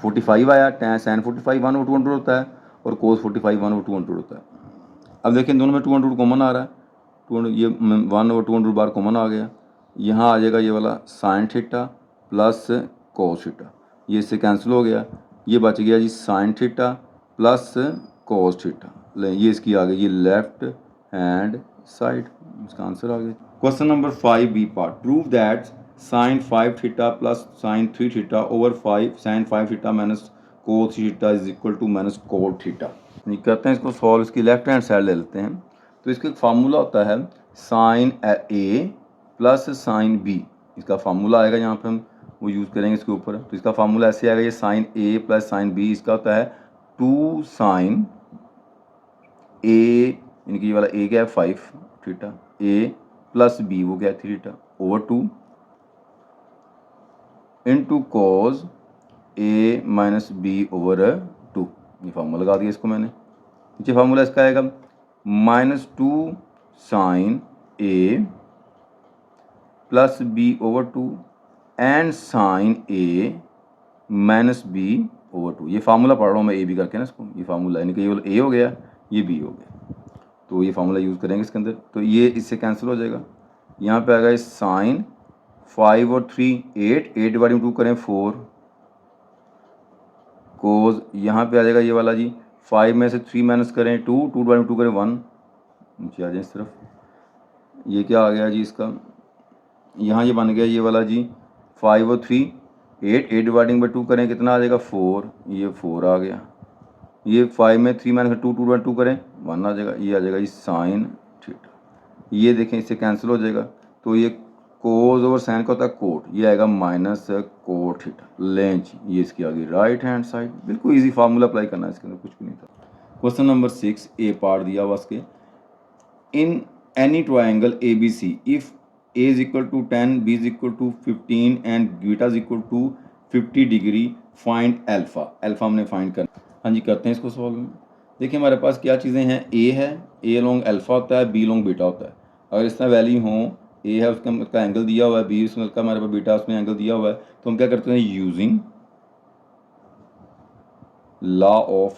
45 आया, टैन सैन 45 1 ओवर 200 होता है, और कोस 45 1 ओवर 200 होता है। अब देखें दोनों में 200 कॉमन आ रहा है, 200 ये 1 ओवर 200 बार कॉमन आ गया। यहाँ आ जाएगा ये वाला sine theta plus cos theta, ये इससे कैंसिल हो गया, ये बच गया जी sine theta plus cos theta. ले ये इसकी आ गई ये लेफ्ट हैंड साइड, इसका आंसर आ गया। Question number 5 B part, prove that sine 5 theta plus sine 3 theta over 5 sine 5 theta minus cos theta is equal to minus cot theta. ये कहते हैं इसको सॉल्व, इसकी लेफ्ट हैंड साइड ले लेते हैं। तो इसका एक फार्मूला होता है sign a plus sine B, इसका फार्मूला आएगा, यहाँ पे हम वो यूज़ करेंगे इसके ऊपर। तो इसका फार्मूला ऐसे आएगा, ये sign a plus sine B, इसका होता है 2 साइन ए, इनकी ये वाला ए क्या है 5 थीटा, ए प्लस बी वो क्या है 3 theta over 2 into cos A minus B over 2। ये फार्मूला लगा दिया इसको मैंने। नीचे फार्मूला इसका आएगा -2 sine a plus B over 2 and sine a minus B over 2। ये फार्मूला पढ़ रहा हूँ मैं ए बी करके ना इसको, ये फार्मूला यानी कि ये ए हो गया, ये बी हो गया, तो ये फार्मूला यूज़ करेंगे इसके अंदर। तो ये इससे कैंसिल हो जाएगा, यहाँ पे आएगा साइन 5 और 3 8 डिवाइडिंग 2 करें 4, कोस यहाँ पे आ जाएगा ये वाला जी 5 में से 3 माइनस करें 2 डिवाइडिंग 2 करें 1, नीचे आ जाए इस तरफ। ये क्या आ गया जी इसका, यहाँ ये बन गया ये वाला जी 5 और 3 8 डिवाइडिंग बाई 2 करें कितना आ जाएगा 4, ये 4 आ गया। ये 5 में 3 माइनस 2 डिवाइड 2 करें 1 आ जाएगा, ये आ जाएगा ये साइन थीटा। ये देखें इससे कैंसिल हो जाएगा, तो ये कोस ओवर साइन का होता है कोट, ये आएगा माइनस कोट थीटा। लेंच ये इसकी आ गई राइट हैंड साइड। बिल्कुल इजी फार्मूला अप्लाई करना है, इसके अंदर कुछ भी नहीं था। क्वेश्चन नंबर 6 ए पार्ट दिया हुआ उसके, in any triangle A B C if a is equal to 10, b is equal to 15 and beta is equal to 50 degree, find alpha. Alpha हमने फाइंड करना। हाँ जी करते हैं इसको सॉल्व में। देखिए हमारे पास क्या चीज़ें हैं, a है, a लॉन्ग अल्फा होता है, b लॉन्ग बीटा होता है। अगर इसमें वैल्यू हो, a है उसका एंगल दिया हुआ है, b उसमें का हमारे पास बीटा उसमें एंगल दिया हुआ है, तो हम क्या करते हैं यूजिंग लॉ ऑफ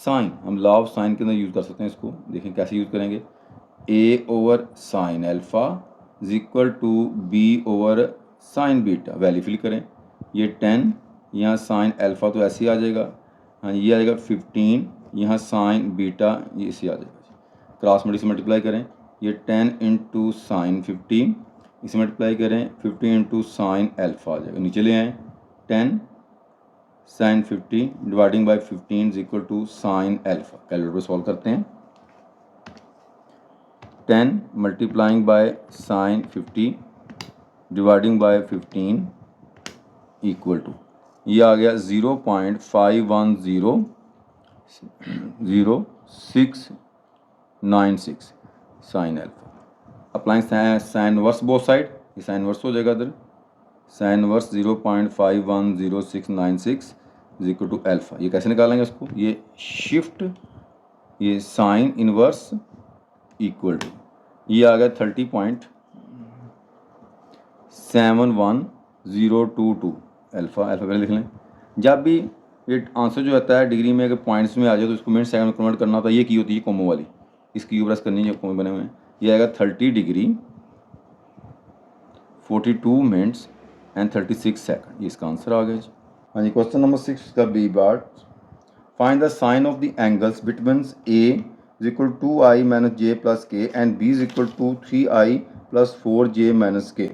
साइन, हम लॉ ऑफ साइन के अंदर यूज़ कर सकते हैं इसको। देखें कैसे यूज़ करेंगे, a over sine alpha is equal to b over sine beta, value fill करें, ये 10 यहाँ साइन अल्फा तो ऐसे ही आ जाएगा, हाँ ये आ जाएगा 15 यहाँ साइन बीटा ये इसे आ जाएगा, क्रॉस मल्टी से मल्टीप्लाई करें, ये 10 इंटू साइन 15 इसे मल्टीप्लाई करें 15 इंटू साइन अल्फा आ जाएगा, नीचे ले आएँ 10 sine 50 dividing by 15 is equal to sine alpha. Calculator पर सॉल्व करते हैं, 10 multiplying by sine 50 dividing by 15 equal to, ये आ गया 0.51000696 sine alpha. Applying sine inverse both side, ये साइन वर्स हो जाएगा इधर, sine inverse 0.510696 is equal to alpha. ये कैसे निकालेंगे इसको, ये शिफ्ट ये साइन इनवर्स इक्वल टू, ये आ गया 30.71022 अल्फ़ा। अल्फ़ा पहले लिख लें। जब भी ये आंसर जो आता है डिग्री में अगर पॉइंट्स में आ जाए तो इसको मिनट सेकंड में कन्वर्ट करना होता है, ये की होती है कोमो वाली, इसकी यू प्रेस करनी है, कोमो बने हुए हैं। ये आएगा 30 डिग्री 42 मिनट्स एंड 36 सेकंड, ये इसका आंसर आ गया जी। हाँ जी क्वेश्चन नंबर 6 का B part, find the sine of the angles between A is equal to 2i minus j plus k and b is equal to 3i plus 4j minus k।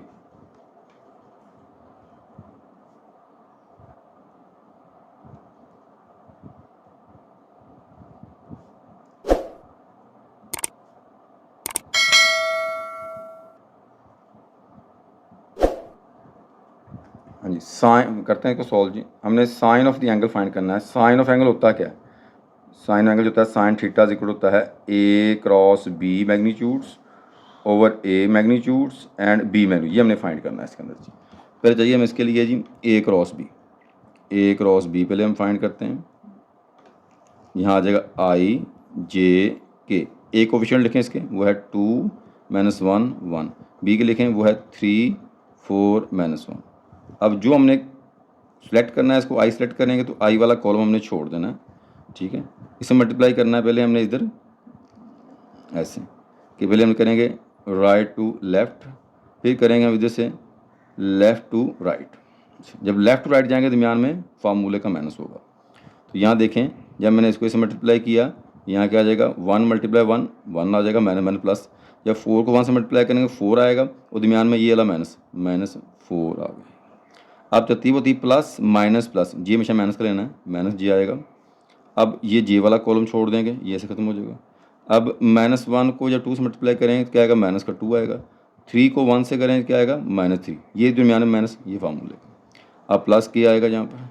हाँ जी sign करते हैं इसको solve जी। हमने sine of the angle find करना है। Sign of angle होता क्या है, साइन एंगल जो होता है साइन थीटा इज इक्वल होता है A cross B magnitudes over A magnitudes and B magnitude, ये हमने फाइंड करना है इसके अंदर जी। पहले चाहिए हमें इसके लिए जी ए क्रॉस बी, ए क्रॉस बी पहले हम फाइंड करते हैं। यहाँ आ जाएगा आई जे के, ए कोफिशिएंट लिखें इसके वो है 2 -1 1, बी के लिखें वो है 3 4 -1। अब जो हमने सेलेक्ट करना है इसको आई सेलेक्ट करेंगे तो आई वाला कॉलम हमने छोड़ देना है, ठीक है। इसे मल्टीप्लाई करना है पहले हमने इधर ऐसे कि पहले हम करेंगे राइट टू लेफ़्ट, फिर करेंगे हम इधर से लेफ़्ट टू राइट, जब लेफ़्ट टू राइट जाएंगे दरमियान में फार्मूले का माइनस होगा। तो यहाँ देखें, जब मैंने इसको इसे मल्टीप्लाई किया, यहाँ क्या आ जाएगा 1 मल्टीप्लाई 1 1 आ जाएगा, मैंने प्लस। जब 4 को 1 से मल्टीप्लाई करेंगे 4 आएगा, और दरमियान में ये वाला माइनस 4 आ गया। अब तरतीब होती प्लस माइनस प्लस, जी हमेशा माइनस का लेना है, माइनस जी आएगा। अब ये जे वाला कॉलम छोड़ देंगे, ये ऐसे खत्म हो जाएगा। अब -1 को जब 2 से मल्टीप्लाई करेंगे तो क्या आएगा, माइनस का 2 आएगा। 3 को 1 से करें क्या आएगा, -3, ये दरमियान में माइनस, ये फार्मूले का। अब प्लस के आएगा जहाँ पर,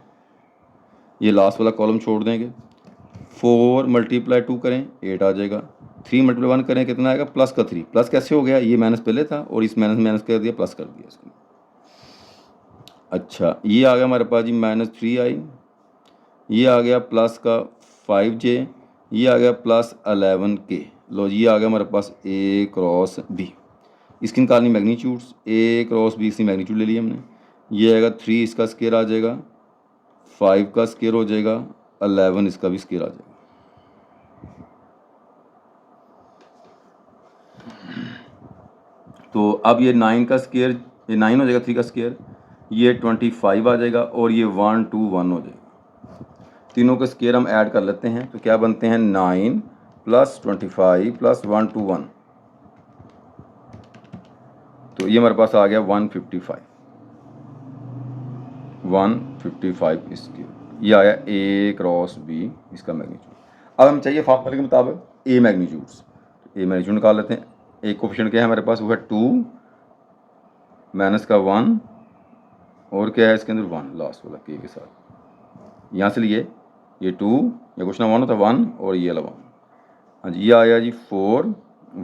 ये लास्ट वाला कॉलम छोड़ देंगे। 4 मल्टीप्लाई 2 करें 8 आ जाएगा। 3 मल्टीप्लाई 1 करें कितना आएगा, प्लस का 3। प्लस कैसे हो गया, ये माइनस पहले था और इस माइनस कर दिया, प्लस कर दिया इसको। अच्छा, ये आ गया हमारे पास जी -3i, ये आ गया प्लस का 5j, ये आ गया प्लस 11k। लो जी, ये आ गया हमारे पास a क्रॉस b। इसकी निकालनी मैग्नीट्यूड्स, a क्रॉस b इसकी मैग्नीट्यूड ले लिया हमने। ये आएगा 3 इसका स्केयर आ जाएगा, 5 का स्केयर हो जाएगा, 11 इसका भी स्केयर आ जाएगा। तो अब ये 9 का स्केयर, ये 9 हो जाएगा, 3 का स्केयर, ये 25 आ जाएगा, और ये 1 2 1 हो जाएगा। तीनों के स्केयर हम ऐड कर लेते हैं, तो क्या बनते हैं 9 प्लस 25 प्लस 1 2 1, तो ये हमारे पास आ गया 155 इसके। ये आया a क्रॉस b इसका मैग्नीट्यूड। अब हम चाहिए फार्मूले के मुताबिक a मैग्नीट्यूड्स, a मैग्नीट्यूड निकाल लेते हैं। a कोफिशिएंट क्या है हमारे पास, वो है 2 माइनस का 1, और क्या है इसके अंदर 1 लास्ट वाला k के साथ। यहाँ से लिए ये 2, या कुछ ना 1 होता 1, और ये वाला 1। हाँ जी, ये आया जी 4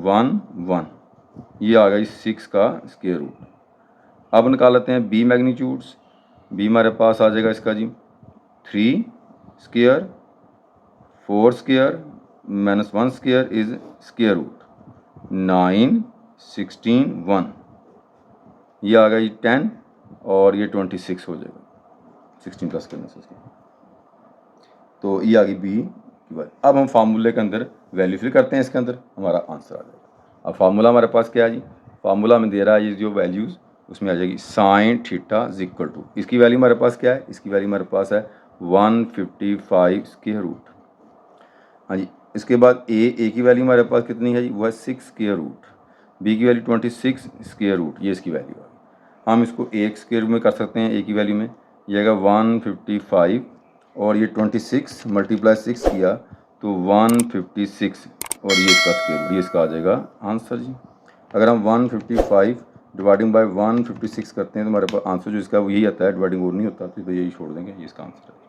1 1, ये आ गया जी 6 का स्क्वायर रूट। अब निकाल लेते हैं b मैग्नीट्यूड्स। b हमारे पास आ जाएगा इसका जी 3 square, 4 square -1 square is square root 9 16 1, ये आ गया जी 10, और ये 26 हो जाएगा 16 प्लस करने से इसकी। तो ये आ गई b की वैल्यू। अब हम फार्मूले के अंदर वैल्यू फिल करते हैं, इसके अंदर हमारा आंसर आ जाएगा। अब फार्मूला हमारे पास क्या है जी, फार्मूला में दे रहा है ये जो वैल्यूज़, उसमें आ जाएगी sin theta is equal to, इसकी वैल्यू हमारे पास क्या है, इसकी वैल्यू हमारे पास है 155 स्क्वायर रूट। हाँ जी, इसके बाद a की वैल्यू हमारे पास कितनी है जी, वो है 6 स्क्वायर रूट, b की वैल्यू 26 स्क्वायर रूट, ये इसकी वैल्यू है। हम इसको एक स्क्वायर में कर सकते हैं a की वैल्यू में, ये आएगा 155, और ये 26 मल्टीप्लाई 6 किया तो 156, और ये इसका स्क्वायर, ये इसका आ जाएगा आंसर जी। अगर हम 155 डिवाइडिंग बाय 156 करते हैं तो हमारे पास आंसर जो इसका वो यही आता है, डिवाइडिंग और नहीं होता, तो यही छोड़ देंगे, ये इसका आंसर है।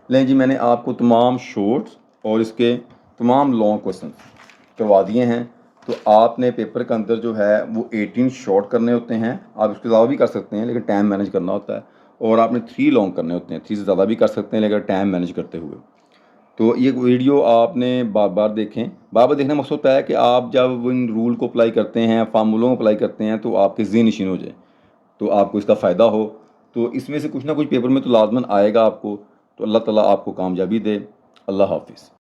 लें जी, मैंने आपको तमाम शॉर्ट्स और इसके तमाम लॉन्ग क्वेश्चन करवा दिए हैं। तो आपने पेपर के अंदर जो है वो 18 शॉर्ट करने होते हैं, आप इसके अलावा भी कर सकते हैं लेकिन टाइम मैनेज करना होता है, और आपने 3 लॉन्ग करने होते हैं, 3 से ज़्यादा भी कर सकते हैं लेकिन टाइम मैनेज करते हुए। तो ये वीडियो आपने बार बार देखें। बार बार देखने का मकसद होता है कि आप जब इन रूल को अप्लाई करते हैं, फार्मूलों को अप्लाई करते हैं, तो आपके ज़हन नशीन हो जाए, तो आपको इसका फ़ायदा हो। तो इसमें से कुछ ना कुछ पेपर में तो लाजमन आएगा आपको। तो अल्लाह ताला आपको कामयाबी दे। अल्लाह हाफिज़।